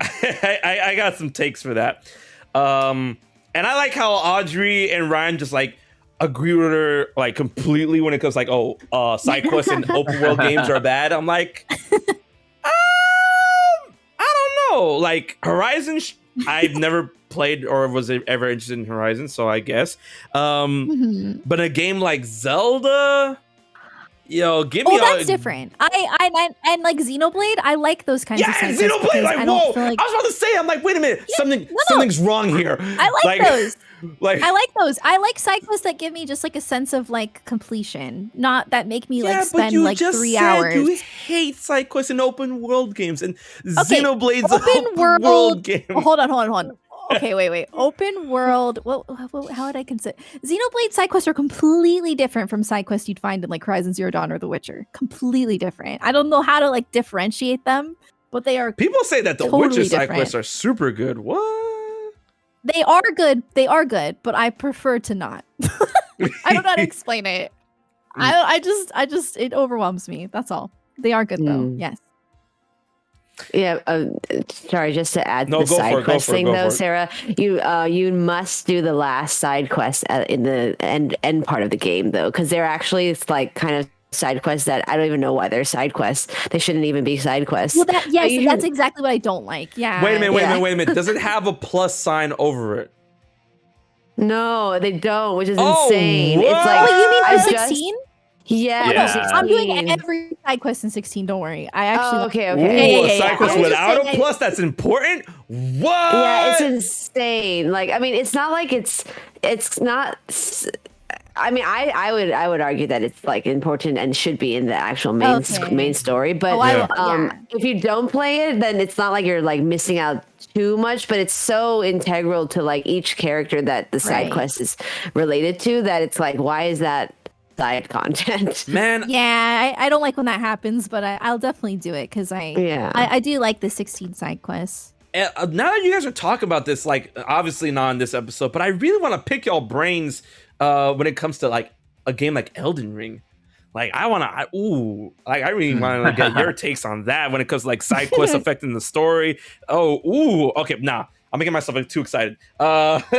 A: I got some takes for that. And I like how Audrey and Ryan just like agree with her like completely when it comes like, side quests in open world games are bad. I'm like, I don't know. Like Horizon, I've never played or was ever interested in Horizon, so I guess. But a game like Zelda, give me.
B: That's different. I like Xenoblade. I like those kinds of side quests.
A: Xenoblade. Like, whoa! I was about to say, I'm like, wait a minute, something's wrong here.
B: I like those. I like those. I like side quests that give me just like a sense of like completion, not that make me like spend like 3 hours.
A: You hate side quests in open world games, and Xenoblade's
B: open
A: world game.
B: Hold on. Okay, wait. Open world. Well, how would I consider? Xenoblade side quests are completely different from side quests you'd find in like Horizon Zero Dawn or The Witcher. Completely different. I don't know how to like differentiate them, but they are.
A: People say that the
B: totally
A: Witcher side
B: different.
A: quests are super good. What?
B: They are good, but I prefer to not. I don't know how to explain it. I just it overwhelms me. That's all. They are good though. Yes.
D: Yeah, sorry, just to add the side quest thing though, Sarah, you must do the last side quest in the end part of the game though, because they're actually it's like kind of side quests that I don't even know why they're side quests. They shouldn't even be side quests.
B: Well, that's exactly what I don't like. Yeah.
A: Wait a minute. Does it have a plus sign over it?
D: No, they don't, which is insane.
A: What?
D: It's like,
B: you mean for 16?
D: Yeah.
B: I'm doing every side quest in 16. Don't worry. I actually.
D: Okay.
A: A side quest without a plus? That's important. What?
D: Yeah, it's insane. Like, I mean, it's not like it's not. I mean, I would argue that it's like important and should be in the actual main story. But if you don't play it, then it's not like you're like missing out too much. But it's so integral to like each character that the side quest is related to that it's like, why is that side content?
A: Man,
B: yeah, I don't like when that happens, but I'll definitely do it because I do like the 16 side quests.
A: Now that you guys are talking about this, like obviously not in this episode, but I really want to pick y'all brains when it comes to like a game like Elden Ring. Like I really want to get your takes on that when it comes to like side quests affecting the story. Okay, I'm making myself too excited. Let me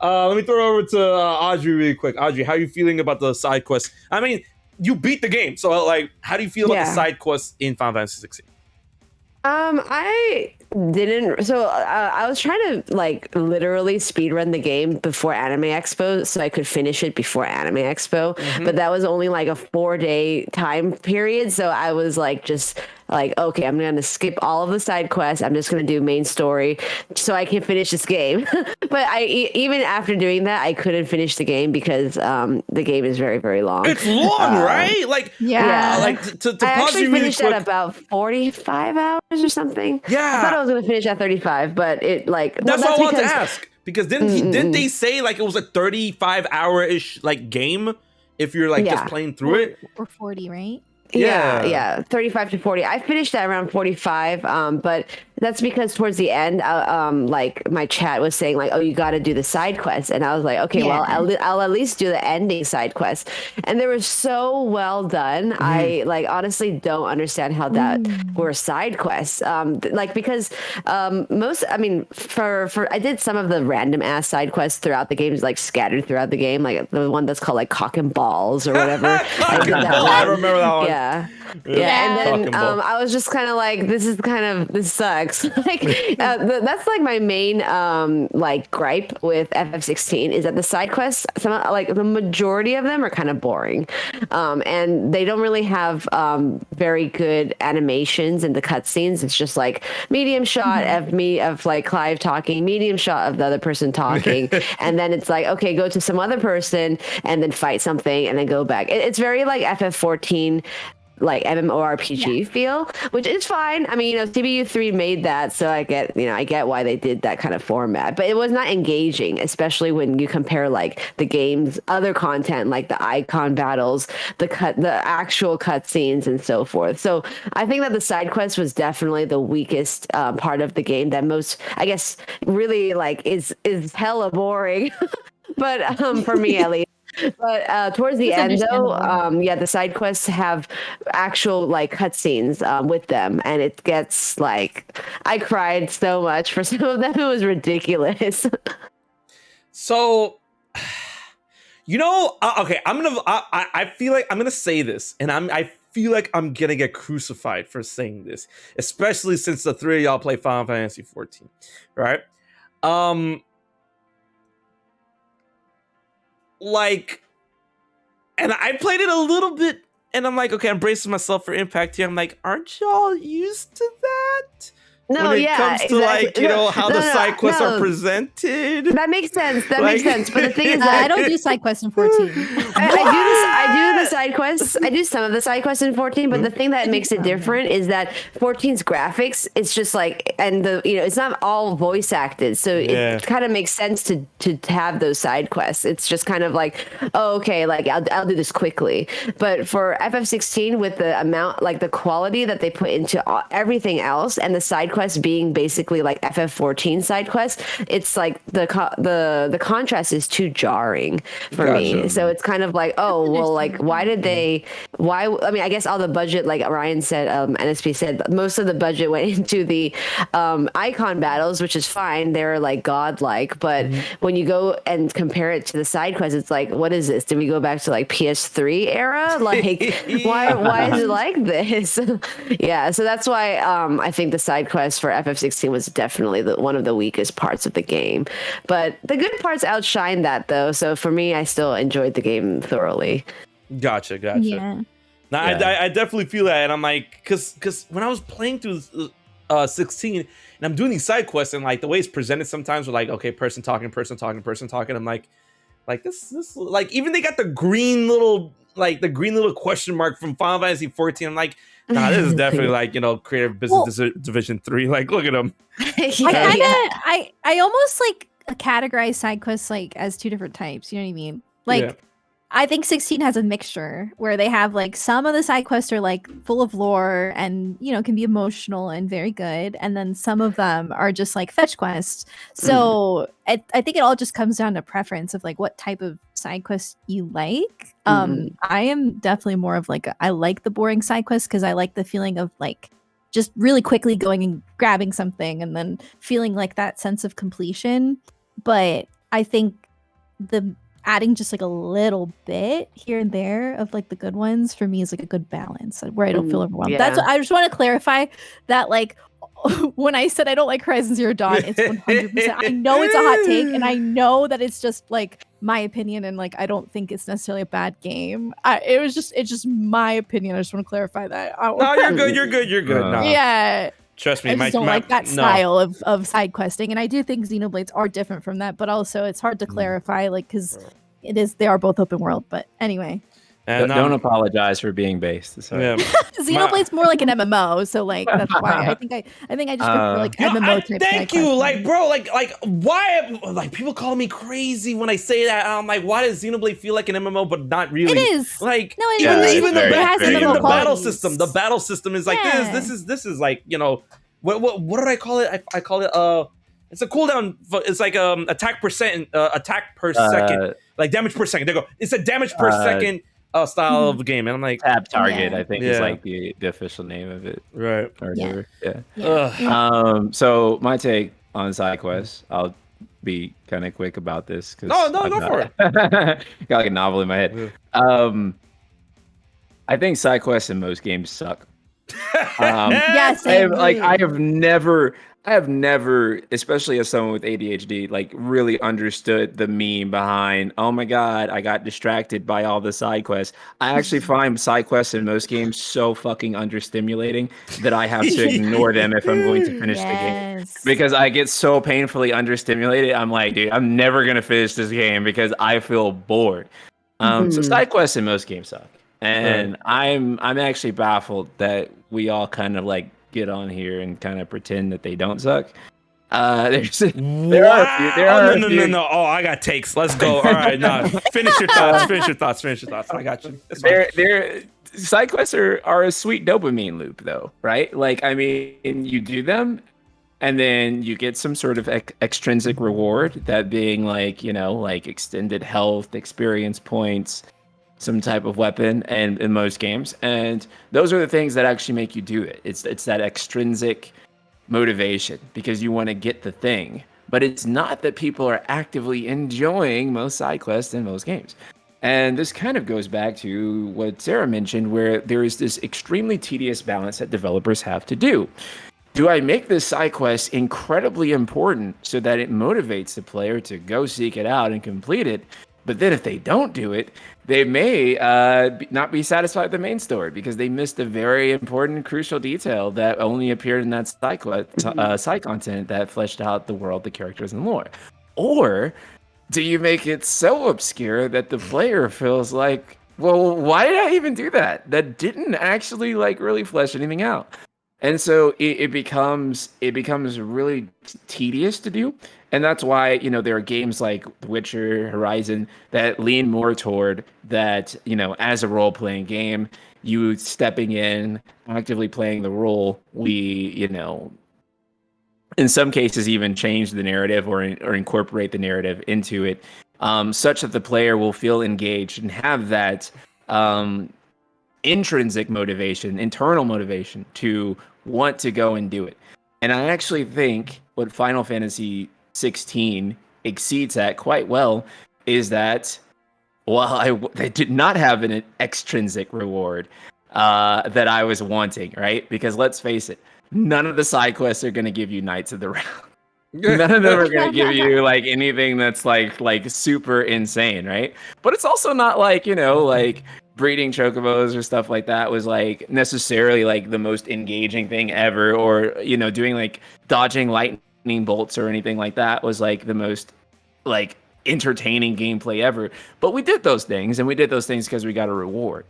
A: throw it over to Audrey really quick. Audrey, how are you feeling about the side quests? I mean, you beat the game, so like, how do you feel about the side quests in Final Fantasy 16?
D: I didn't. So I was trying to like literally speedrun the game before Anime Expo so I could finish it before Anime Expo. But that was only like a 4-day time period. So I was like, just like, okay, I'm going to skip all of the side quests. I'm just going to do main story so I can finish this game. But even after doing that, I couldn't finish the game because the game is very, very long.
A: It's long, right? Like, like to
D: I
A: pause
D: actually
A: you really
D: finished
A: quick.
D: at about 45 hours or something.
A: Yeah.
D: I thought I was going to finish at 35, but it like...
A: That's what I wanted to ask. Because didn't they say like it was a 35-hour-ish like game if you're like just playing through it?
B: Or 40, right?
D: Yeah, 35 to 40. I finished at around 45, but that's because towards the end, like my chat was saying like, oh, you got to do the side quests. And I was like, okay, well, I'll at least do the ending side quests. And they were so well done. I like honestly don't understand how that were side quests. Like because for I did some of the random ass side quests throughout the games, like scattered throughout the game, like the one that's called like Cock and Balls or whatever.
A: I remember that one.
D: Yeah. And then I was just kind of like, this sucks. Like that's like my main like gripe with FF16 is that the side quests, like the majority of them are kind of boring, and they don't really have very good animations in the cutscenes. It's just like medium shot of like Clive talking, medium shot of the other person talking, and then it's like, okay, go to some other person and then fight something and then go back. It's very like FF14 like MMORPG feel, which is fine. I mean, you know, CBU3 made that, so I get why they did that kind of format, but it was not engaging, especially when you compare like the game's other content, like the Eikon battles, the actual cutscenes, and so forth. So I think that the side quest was definitely the weakest part of the game. That most, I guess, really like is hella boring. But for me at least. But towards the end, though, the side quests have actual like cutscenes with them, and it gets like I cried so much for some of them. It was ridiculous.
A: So, you know, okay, I feel like I'm gonna say this, and I feel like I'm gonna get crucified for saying this, especially since the three of y'all play Final Fantasy XIV, right? Like, and I played it a little bit, and I'm like, okay, I'm bracing myself for impact here. I'm like, aren't y'all used to that?
D: No,
A: when it comes to like, you know, how the side quests are presented.
D: That makes sense. That makes sense. But the thing is that
B: I don't do side quests in 14.
D: I do the side quests. I do some of the side quests in 14, but the thing that makes it different is that 14's graphics, it's just like, and it's not all voice acted. So it kind of makes sense to have those side quests. It's just kind of like, oh, okay, like I'll do this quickly. But for FF16, with the amount, like the quality that they put into everything else, and the side quests being basically like FF14 side quests, it's like the contrast is too jarring for me. So it's kind of like, oh well, like why I mean, I guess all the budget, like Ryan said, NSP said, most of the budget went into the Eikon battles, which is fine, they're like godlike, but when you go and compare it to the side quests, it's like, what is this? Did we go back to like PS3 era? Like why is it like this? Yeah, so that's why I think the side quest for FF16 was definitely one of the weakest parts of the game, but the good parts outshine that, though. So for me, I still enjoyed the game thoroughly.
A: Gotcha.
B: Yeah.
A: Now, I definitely feel that, and I'm like, because when I was playing through 16, and I'm doing these side quests, and like the way it's presented, sometimes we're like, okay, person talking, I'm like this, like even they got the green little question mark from Final Fantasy 14. I'm like, nah, this is definitely like, you know, Creative Business Division 3. Like, look at them.
B: I almost like categorize side quests like as two different types. You know what I mean? Like, I think 16 has a mixture where they have like some of the side quests are like full of lore and, you know, can be emotional and very good, and then some of them are just like fetch quests. So I think it all just comes down to preference of like what type of side quest you like. I am definitely more of like I like the boring side quests because I like the feeling of like just really quickly going and grabbing something and then feeling like that sense of completion. But I think the adding just like a little bit here and there of like the good ones for me is like a good balance where I don't feel overwhelmed.
D: Yeah.
B: That's what I just want to clarify, that like when I said I don't like Horizon Zero Dawn, it's 100%. I know it's a hot take, and I know that it's just like my opinion, and like I don't think it's necessarily a bad game. It's just my opinion. I just want to clarify that.
A: No, you're good. No.
B: Yeah.
A: Trust me,
B: I just don't like that style of side questing, and I do think Xenoblades are different from that, but also it's hard to clarify, like, because they are both open world. But anyway,
C: and don't apologize for being based.
B: Xenoblade's more like an MMO, so like that's why I think I just prefer like MMO type.
A: Thank you, like bro, like why like people call me crazy when I say that. I'm like, why does Xenoblade feel like an MMO but not really?
B: It is
A: like
B: no,
A: even the battle
B: qualities.
A: system. The battle system is like this is like, you know, what did I call it? I call it it's a cooldown. It's like attack per second, like damage per second. There you go. It's a damage per second style of game, and I'm like
C: tab target. I think is like the official name of it,
A: right?
C: Or whatever. So my take on side quests, I'll be kind of quick about this because
A: go for it.
C: Got like a novel in my head. I think side quests in most games suck.
B: Yes,
C: I have never, especially as someone with ADHD, like really understood the meme behind, oh my God, I got distracted by all the side quests. I actually find side quests in most games so fucking understimulating that I have to ignore them if I'm going to finish the game. Because I get so painfully understimulated. I'm like, dude, I'm never going to finish this game because I feel bored. So side quests in most games suck. And I'm actually baffled that we all kind of like get on here and kind of pretend that they don't suck. There are a few.
A: No. Oh, I got takes. Let's go. All right, no. Finish your thoughts. I got you.
C: Side quests are a sweet dopamine loop, though, right? Like, I mean, you do them, and then you get some sort of extrinsic reward. That being like, like extended health, experience points, some type of weapon, and in most games, and those are the things that actually make you do it. It's that extrinsic motivation because you want to get the thing, but it's not that people are actively enjoying most side quests in most games. And this kind of goes back to what Sarah mentioned, where there is this extremely tedious balance that developers have to do. Do I make this side quest incredibly important so that it motivates the player to go seek it out and complete it? But then if they don't do it, they may not be satisfied with the main story because they missed a very important, crucial detail that only appeared in that side content that fleshed out the world, the characters, and lore. Or do you make it so obscure that the player feels like, well, why did I even do that? That didn't actually like really flesh anything out. And so it becomes really tedious to do. And that's why, there are games like The Witcher, Horizon that lean more toward that, as a role-playing game, you stepping in, actively playing the role, we, in some cases even change the narrative or incorporate the narrative into it, such that the player will feel engaged and have that intrinsic motivation, internal motivation to want to go and do it. And I actually think what Final Fantasy XVI exceeds at quite well is that they did not have an extrinsic reward that I was wanting, right? Because let's face it, none of the side quests are going to give you Knights of the Round. None of them are going to give you like anything that's like super insane, right? But it's also not like, like breeding chocobos or stuff like that was like necessarily like the most engaging thing ever, or doing like dodging lightning bolts or anything like that was like the most like entertaining gameplay ever. But we did those things, and we did those things because we got a reward.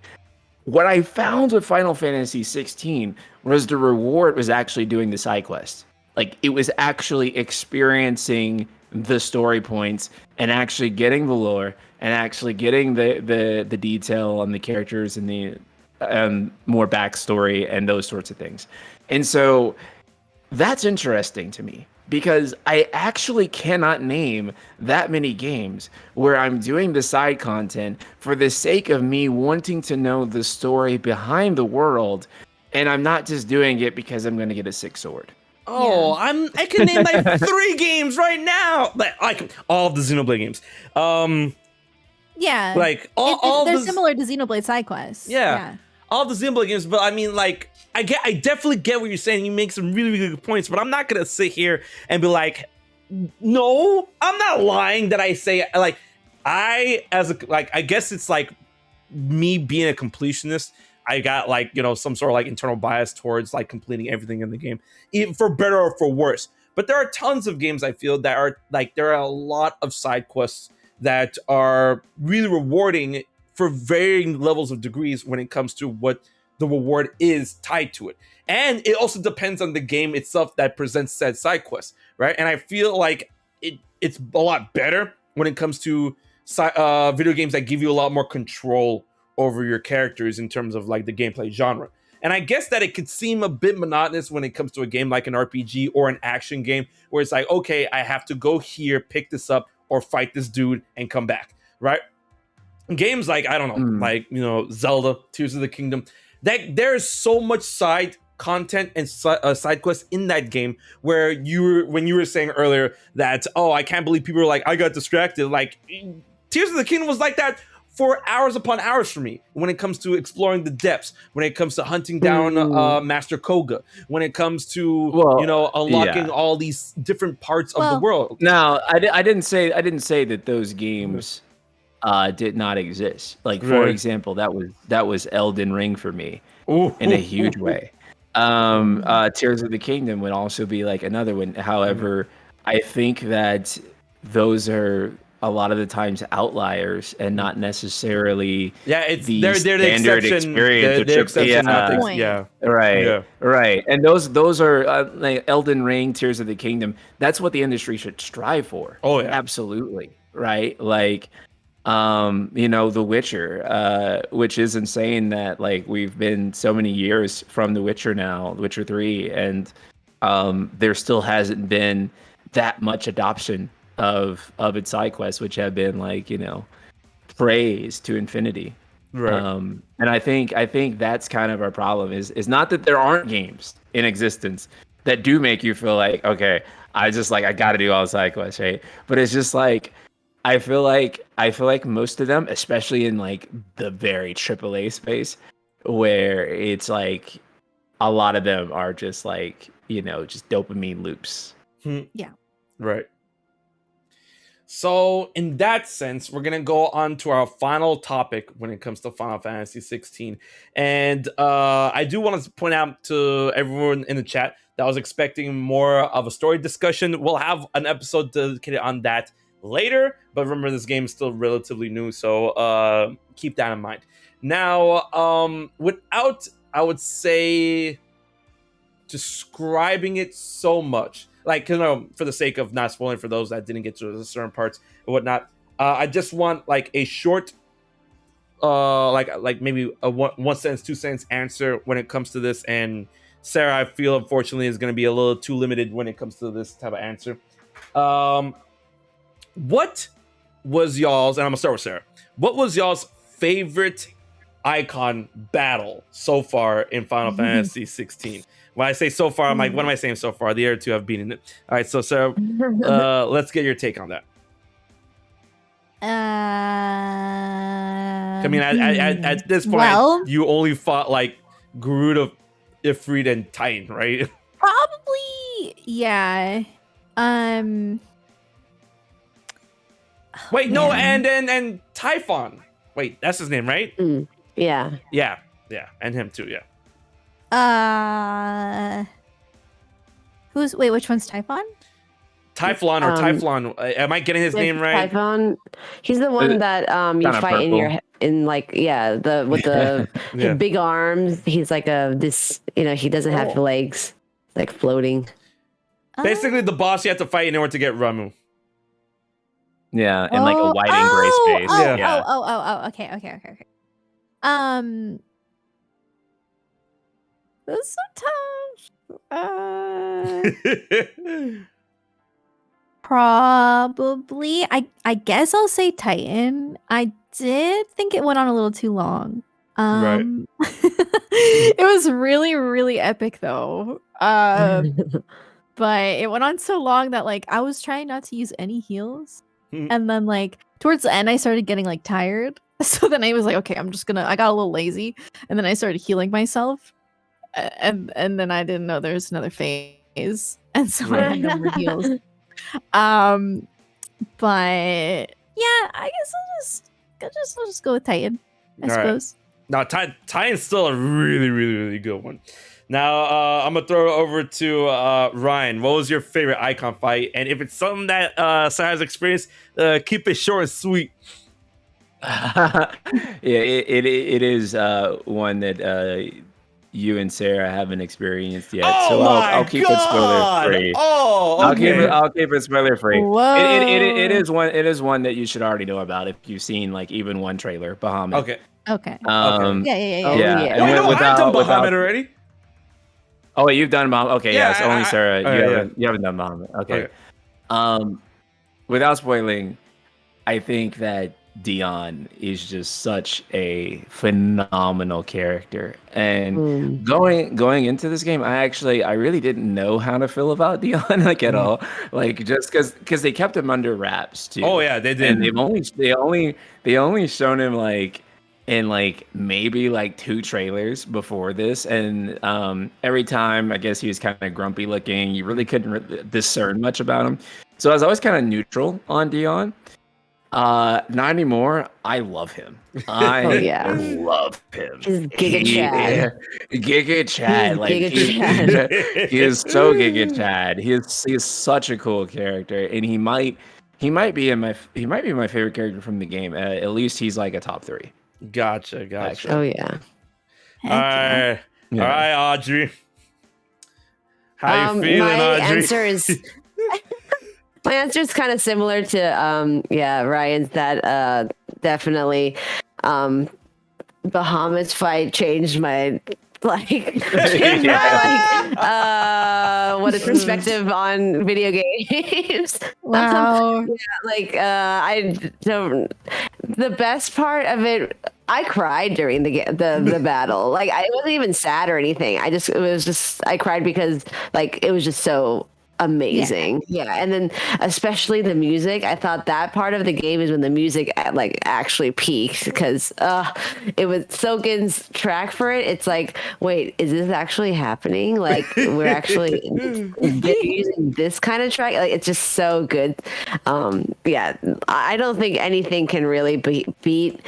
C: What I found with Final Fantasy XVI was the reward was actually doing the side quest. Like, it was actually experiencing the story points and actually getting the lore and actually getting the detail on the characters and the more backstory and those sorts of things. And so that's interesting to me because I actually cannot name that many games where I'm doing the side content for the sake of me wanting to know the story behind the world, and I'm not just doing it because I'm going to get a sick sword.
A: Oh, yeah. I can name like 3 games right now, like all of the Xenoblade games.
B: Yeah,
A: like all
B: they're similar to Xenoblade side quests.
A: Yeah, all the Xenoblade games. But I mean, like, I definitely get what you're saying. You make some really, really good points, but I'm not gonna sit here and be like, no, I'm not lying that I say like I guess it's like me being a completionist. I got like, some sort of like internal bias towards like completing everything in the game, even for better or for worse. But there are tons of games I feel that are like, there are a lot of side quests that are really rewarding for varying levels of degrees when it comes to what the reward is tied to it. And it also depends on the game itself that presents said side quest, right? And I feel like it's a lot better when it comes to video games that give you a lot more control over your characters in terms of like the gameplay genre. And I guess that it could seem a bit monotonous when it comes to a game like an RPG or an action game where it's like, okay, I have to go here, pick this up, or fight this dude and come back, right? Games like, I don't know, like, Zelda, Tears of the Kingdom, that there's so much side content and side quests in that game where when you were saying earlier that, oh, I can't believe people are like, I got distracted. Like, Tears of the Kingdom was like that for hours upon hours for me when it comes to exploring the depths, when it comes to hunting down Master Koga, when it comes to unlocking all these different parts of the world.
C: No, I didn't say that those games did not exist. Like, for example, that was Elden Ring for me in a huge way. Tears of the Kingdom would also be like another one. However, I think that those are a lot of the times outliers and not necessarily
A: it's
C: the
A: they're the
C: standard
A: exception.
C: experience.
A: They're exception, not the
B: Point.
C: Right. And those are like Elden Ring, Tears of the Kingdom. That's what the industry should strive for.
A: Oh yeah,
C: absolutely. Right. Like, The Witcher, which is insane that like we've been so many years from The Witcher now, Witcher 3, and there still hasn't been that much adoption of its side quests, which have been like, praised to infinity.
A: right.
C: And I think that's kind of our problem is not that there aren't games in existence that do make you feel like, okay, I got to do all the side quests, right? But it's just like, I feel like most of them, especially in like the very AAA space, where it's like a lot of them are just like, just dopamine loops.
B: Yeah.
A: Right. So in that sense, we're gonna go on to our final topic when it comes to Final Fantasy XVI, and I do want to point out to everyone in the chat that I was expecting more of a story discussion. We'll have an episode dedicated on that later, but remember this game is still relatively new, so keep that in mind. Now, without, I would say, describing it so much, like, for the sake of not spoiling for those that didn't get to certain parts and whatnot, I just want like a short, like maybe a one sentence, 2 sentence answer when it comes to this. And Sarah, I feel unfortunately is going to be a little too limited when it comes to this type of answer. What was y'all's, and I'm gonna start with Sarah. What was y'all's favorite Eikon battle so far in Final Fantasy 16? When I say so far, I'm like, what am I saying so far? The other two have beaten it. All right, so Sarah, let's get your take on that. I mean, at this point, you only fought like Garuda, Ifrit, and Titan, right?
B: Probably, yeah.
A: Wait, no, and Typhon. Wait, that's his name, right?
D: Yeah,
A: and him too, yeah.
B: Which one's Typhon?
A: Typhon or Typhon? Am I getting his name right?
D: Typhon. He's the one that you fight purple. With the big arms. He's like he doesn't have legs, like floating.
A: Basically, the boss you have to fight in order to get Ramuh.
C: Yeah, and like a white and gray space.
B: Okay. That's so tough. Probably. I guess I'll say Titan. I did think it went on a little too long.
A: Right.
B: It was really, really epic though. But it went on so long that like I was trying not to use any heals. And then like towards the end I started getting like tired. So then I was like, okay, I got a little lazy. And then I started healing myself. And then I didn't know there was another phase. And so I had no more heals. But yeah, I guess I'll just go with Titan, I suppose.
A: Right. Now Titan's still a really, really, really good one. Now I'm gonna throw it over to Ryan. What was your favorite Eikon fight? And if it's something that Sarah's experienced, keep it short and sweet.
C: Yeah, it is one that you and Sarah haven't experienced yet, so I'll keep it spoiler free.
A: Oh, okay.
C: I'll keep it spoiler free.
B: It
C: is one that you should already know about if you've seen like even one trailer, Bahamut.
A: Okay.
B: Yeah.
A: I've done Bahamut already.
C: Oh, wait, you've done Bahamut. Okay,
A: yeah,
C: so only Sarah. You haven't done Bahamut. Okay. Without spoiling, I think that Dion is just such a phenomenal character, and going into this game, I really didn't know how to feel about Dion like at all, like just because they kept him under wraps too.
A: Oh yeah, they did.
C: And they only shown him like in like maybe like 2 trailers before this, and every time I guess he was kind of grumpy looking. You really couldn't discern much about him, so I was always kind of neutral on Dion. Not anymore. I love him. I love him.
D: He's Giga Chad.
C: Giga Chad. Like he is so Giga Chad. He is such a cool character, and he might He might be my favorite character from the game. At least he's like a top 3.
A: Gotcha.
D: Oh yeah.
A: All right, Audrey. How you feeling,
D: my
A: Audrey?
D: My answer is kind of similar to Ryan's. That definitely Bahamut's fight changed my what a perspective on video games.
B: Wow.
D: I don't. The best part of it, I cried during the battle. Like, I wasn't even sad or anything. I cried because it was just so amazing. Yeah. And then especially the music, I thought that part of the game is when the music actually peaked, because it was Soken's track for it. It's like, wait, is this actually happening? Like, we're actually using this kind of track. Like, it's just so good. I don't think anything can really beat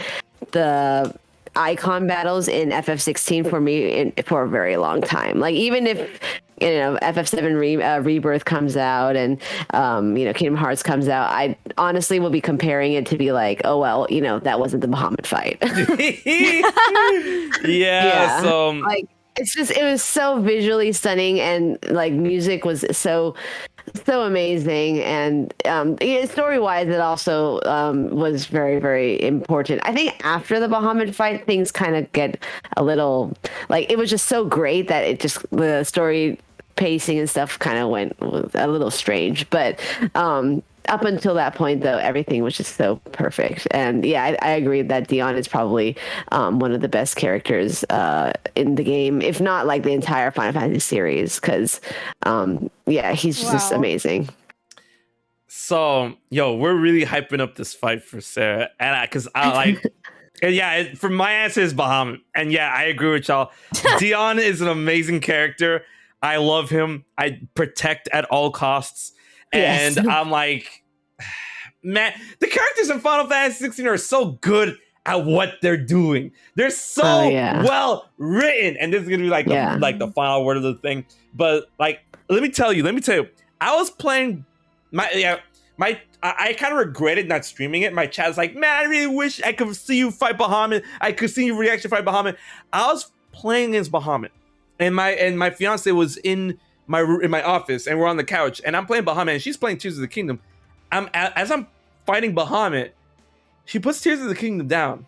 D: the Eikon battles in FF16 for me for a very long time. Like, even if FF7 Rebirth comes out and Kingdom Hearts comes out, I honestly will be comparing it to be like, oh well, that wasn't the Bahamut fight.
A: Yeah. So
D: it was so visually stunning, and music was so amazing, and story wise it also was very, very important. I think after the Bahamut fight, things kind of get a little it was just so great that the story pacing and stuff kind of went a little strange, but up until that point, though, everything was just so perfect. And I agree that Dion is probably one of the best characters in the game, if not the entire Final Fantasy series, because he's just amazing.
A: So, we're really hyping up this fight for Sarah, and because for my answer is Bahamut, and I agree with y'all. Dion is an amazing character. I love him. I protect at all costs. And yes. I'm like, man, the characters in Final Fantasy 16 are so good at what they're doing. They're so well written. And this is going to be the final word of the thing. But let me tell you, I was playing I kind of regretted not streaming it. My chat was like, man, I really wish I could see you fight Bahamut. I could see your reaction fight Bahamut. I was playing against Bahamut. And my fiance was in my office, and we're on the couch, and I'm playing Bahamut, and she's playing Tears of the Kingdom. As I'm fighting Bahamut, she puts Tears of the Kingdom down.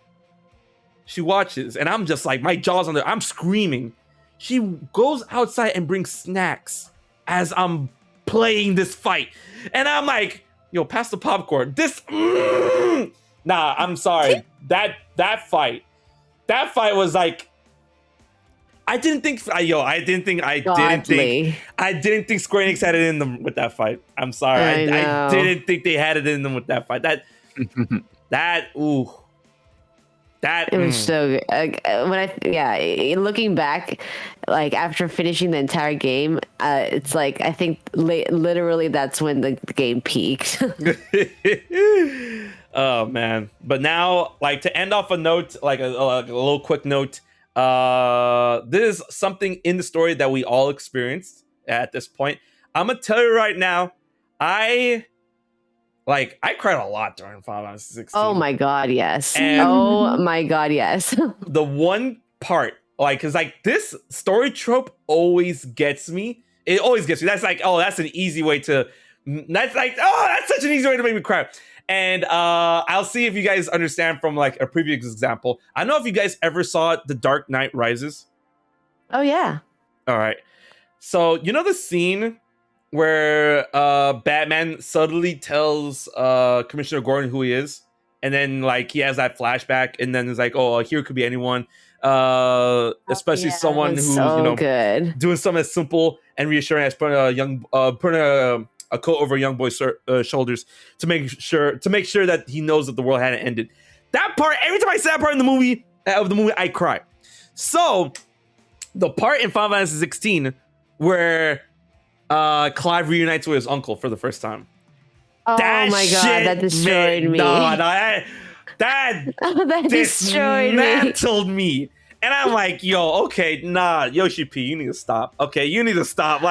A: She watches, and I'm just my jaw's on there. I'm screaming. She goes outside and brings snacks as I'm playing this fight, and I'm like, "Yo, pass the popcorn." Nah, I'm sorry. that fight was I didn't think Square Enix had it in them with that fight. I'm sorry. I didn't think they had it in them with that fight. It
D: was so good. Looking back, after finishing the entire game, it's I think literally that's when the game peaked.
A: Oh man. But now, to end off a note, a little quick note, this is something in the story that we all experienced at this point. I'm gonna tell you right now, I cried a lot during Final Fantasy 16.
D: Oh my god, yes. Yes.
A: The one part, because this story trope always gets me. It always gets me. That's that's an easy way to. That's such an easy way to make me cry. And I'll see if you guys understand from a previous example. I don't know if you guys ever saw The Dark Knight Rises.
D: Oh yeah.
A: All right. So the scene where Batman subtly tells Commissioner Gordon who he is, and then he has that flashback, and then it's oh, here could be anyone, especially someone who's
D: good,
A: doing something as simple and reassuring as putting a coat over a young boy's shoulders to make sure that he knows that the world hadn't ended. That part, every time I see that part in the movie, I cry. So the part in Final Fantasy 16 where Clive reunites with his uncle for the first time.
D: Oh my god, that destroyed me.
A: That
D: destroyed
A: me. And I'm like, yo, okay, nah, Yoshi P, you need to stop. Okay, you need to stop.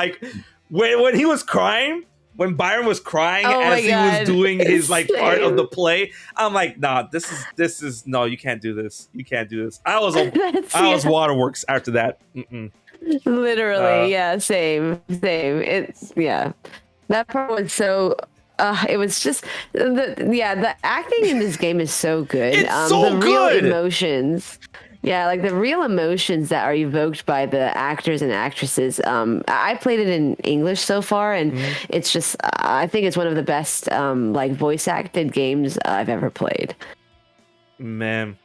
A: When he was crying, when Byron was crying as he was doing his like part of the play, I'm like, nah, this is no, you can't do this. You can't do this. I was waterworks after that.
D: Literally, same. It's that part was so. It was just the acting in this game is so good.
A: It's so
D: the
A: good.
D: Real emotions. Yeah, like the real emotions that are evoked by the actors and actresses. I played it in English so far, and it's just I think it's one of the best like voice acted games I've ever played.
A: Man,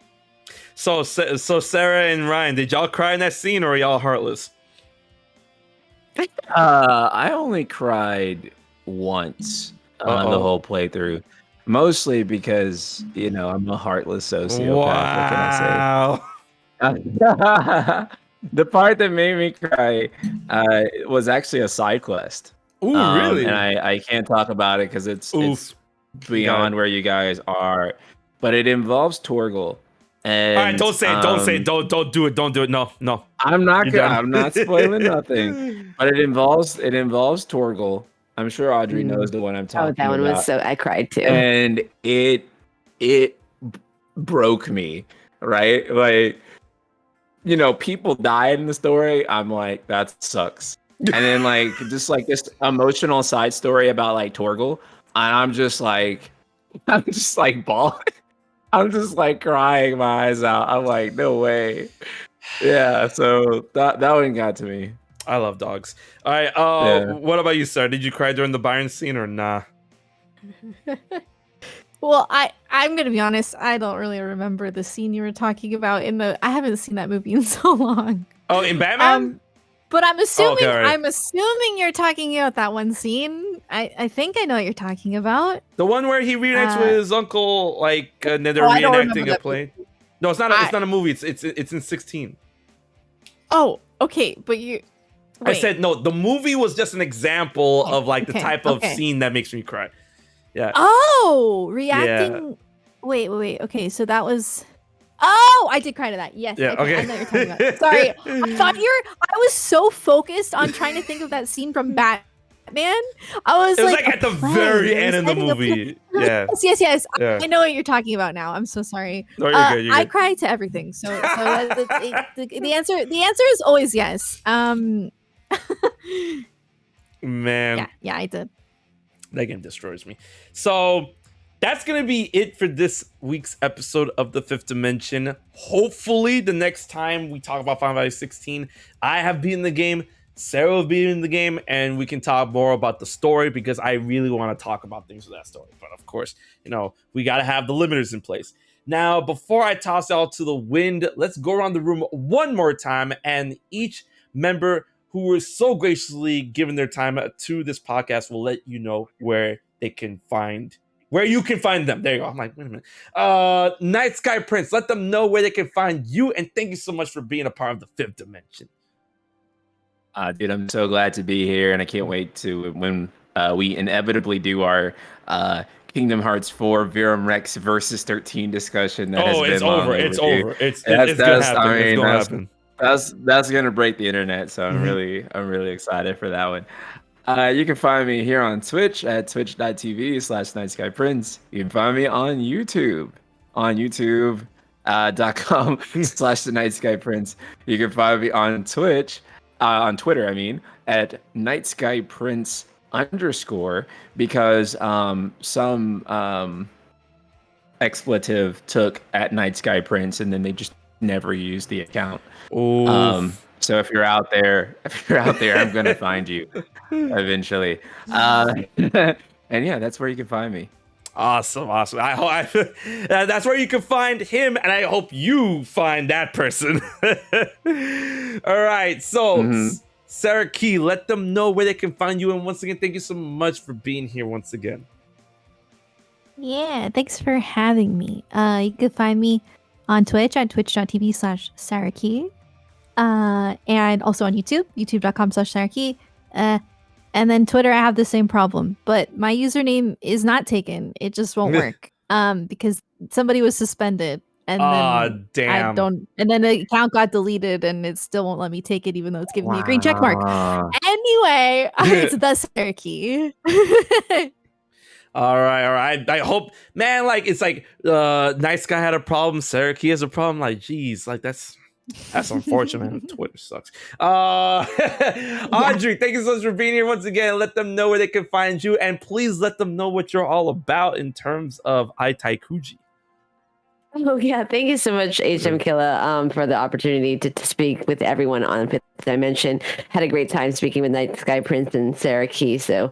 A: so Sarah and Ryan, did y'all cry in that scene, or are y'all heartless?
C: I only cried once on the whole playthrough, mostly because I'm a heartless sociopath.
A: Wow.
C: What can I say? The part that made me cry was actually a side quest.
A: Ooh, really?
C: And I can't talk about it because it's beyond where you guys are, but it involves Torgal. And
A: all right, don't say it. Don't do it. No.
C: I'm not spoiling nothing. But it involves Torgal. I'm sure Audrey knows the one I'm talking about.
D: Oh, that one was I cried too.
C: And it broke me, right? Like, people died in the story. I'm like, that sucks. And then like just like this emotional side story about like Torgal, and I'm just like bawling. I'm just like crying my eyes out. I'm like, no way. Yeah, so that one got to me.
A: I love dogs. All right, what about you, Sarah? Did you cry during the Byron scene or nah?
B: Well, I'm gonna be honest. I don't really remember the scene you were talking about I haven't seen that movie in so long.
A: Oh, in Batman?
B: But I'm assuming
A: right.
B: I'm assuming you're talking about that one scene. I think I know what you're talking about.
A: The one where he reunites with his uncle, like and then they're reenacting a play. No, it's not. It's not a movie. It's in 16.
B: Oh, okay, but you. Wait.
A: I said no. The movie was just an example of like the type of scene that makes me cry. Yeah.
B: Oh, reacting. Yeah. Wait. Okay, so that was. Oh, I did cry to that. Yes.
A: Yeah. Okay.
B: I know what you're talking about. Sorry, I was so focused on trying to think of that scene from Batman. I was.
A: It was like at the very end of the movie. Yeah.
B: Yes. Yeah. I know what you're talking about now. I'm so sorry.
A: No, you're good.
B: I cry to everything. So the answer is always yes.
A: Man.
B: Yeah, I did.
A: That game destroys me. So that's going to be it for this week's episode of The Fifth Dimension. Hopefully, the next time we talk about Final Fantasy 16, I have beaten the game, Sarah will be in the game, and we can talk more about the story because I really want to talk about things with that story. But of course, we got to have the limiters in place. Now, before I toss it all to the wind, let's go around the room one more time, and each member who was so graciously given their time to this podcast will let you know where you can find them. There you go. I'm like, wait a minute. NightSkyPrince, let them know where they can find you, and thank you so much for being a part of the Fifth Dimension.
C: Dude, I'm so glad to be here, and I can't wait to when we inevitably do our Kingdom Hearts 4 Virum Rex versus 13 discussion. That has been over.
A: It's over. It's gonna happen. It's gonna happen.
C: That's gonna break the internet, so I'm really excited for that one. You can find me here on Twitch at twitch.tv/NightSkyPrince. You can find me on YouTube youtube.com/TheNightSkyPrince. You can find me on Twitch, on Twitter, at NightSkyPrince_, because some expletive took at NightSkyPrince and then they just never used the account. So if you're out there, I'm gonna find you eventually. And yeah, that's where you can find me.
A: Awesome. I that's where you can find him, and I hope you find that person. All right, so SarahKey, let them know where they can find you, and once again, thank you so much for being here once again.
B: Yeah, thanks for having me. You can find me on Twitch at twitch.tv/SarahKey. And also on YouTube, youtube.com/SarahKey. And then Twitter, I have the same problem, but my username is not taken. It just won't work. Because somebody was suspended And then
A: damn.
B: I don't, and then the account got deleted and it still won't let me take it, even though it's giving me a green check mark. Anyway, it's the SarahKey.
A: All right. I hope, man, like, it's like Nice Guy had a problem, SarahKey has a problem. Like, geez, like that's unfortunate, man. Twitter sucks. Audrey, thank you so much for being here once again. Let them know where they can find you, and please let them know what you're all about in terms of AitaiKimochi.
D: Oh yeah, thank you so much, HM for the opportunity to speak with everyone on Fifth Dimension. Had a great time speaking with NightSkyPrince and SarahKey. So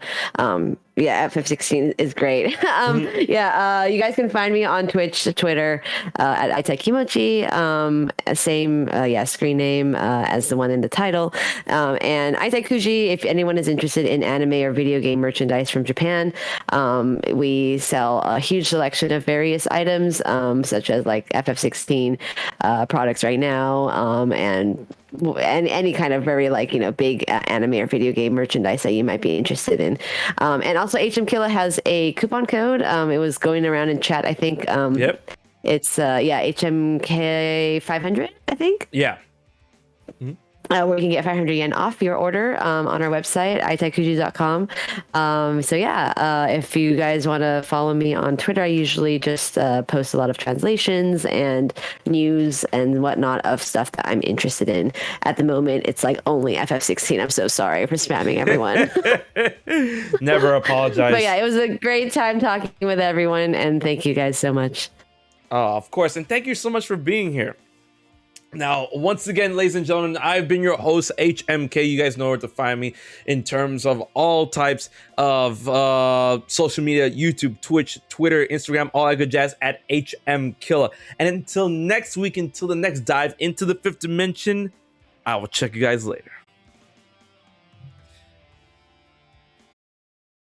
D: yeah, FF16 is great. You guys can find me on Twitch, Twitter at AitaiKimochi. Same screen name as the one in the title. And AitaiKimochi, if anyone is interested in anime or video game merchandise from Japan, we sell a huge selection of various items, such as like FF16 products right now, and any kind of very big anime or video game merchandise that you might be interested in. And also HM Killa has a coupon code. It was going around in chat, I think.
A: Yep.
D: It's HMK 500, I think.
A: Yeah.
D: Where you can get 500 yen off your order on our website, aitaikuji.com. If you guys want to follow me on Twitter, I usually just post a lot of translations and news and whatnot of stuff that I'm interested in. At the moment, it's like only FF16. I'm so sorry for spamming everyone.
A: Never apologize.
D: But yeah, it was a great time talking with everyone, and thank you guys so much.
A: Oh, of course. And thank you so much for being here. Now, once again, ladies and gentlemen, I've been your host, HMK. You guys know where to find me in terms of all types of social media, YouTube, Twitch, Twitter, Instagram, all that good jazz at HMKilla. And until next week, until the next dive into the fifth dimension, I will check you guys later.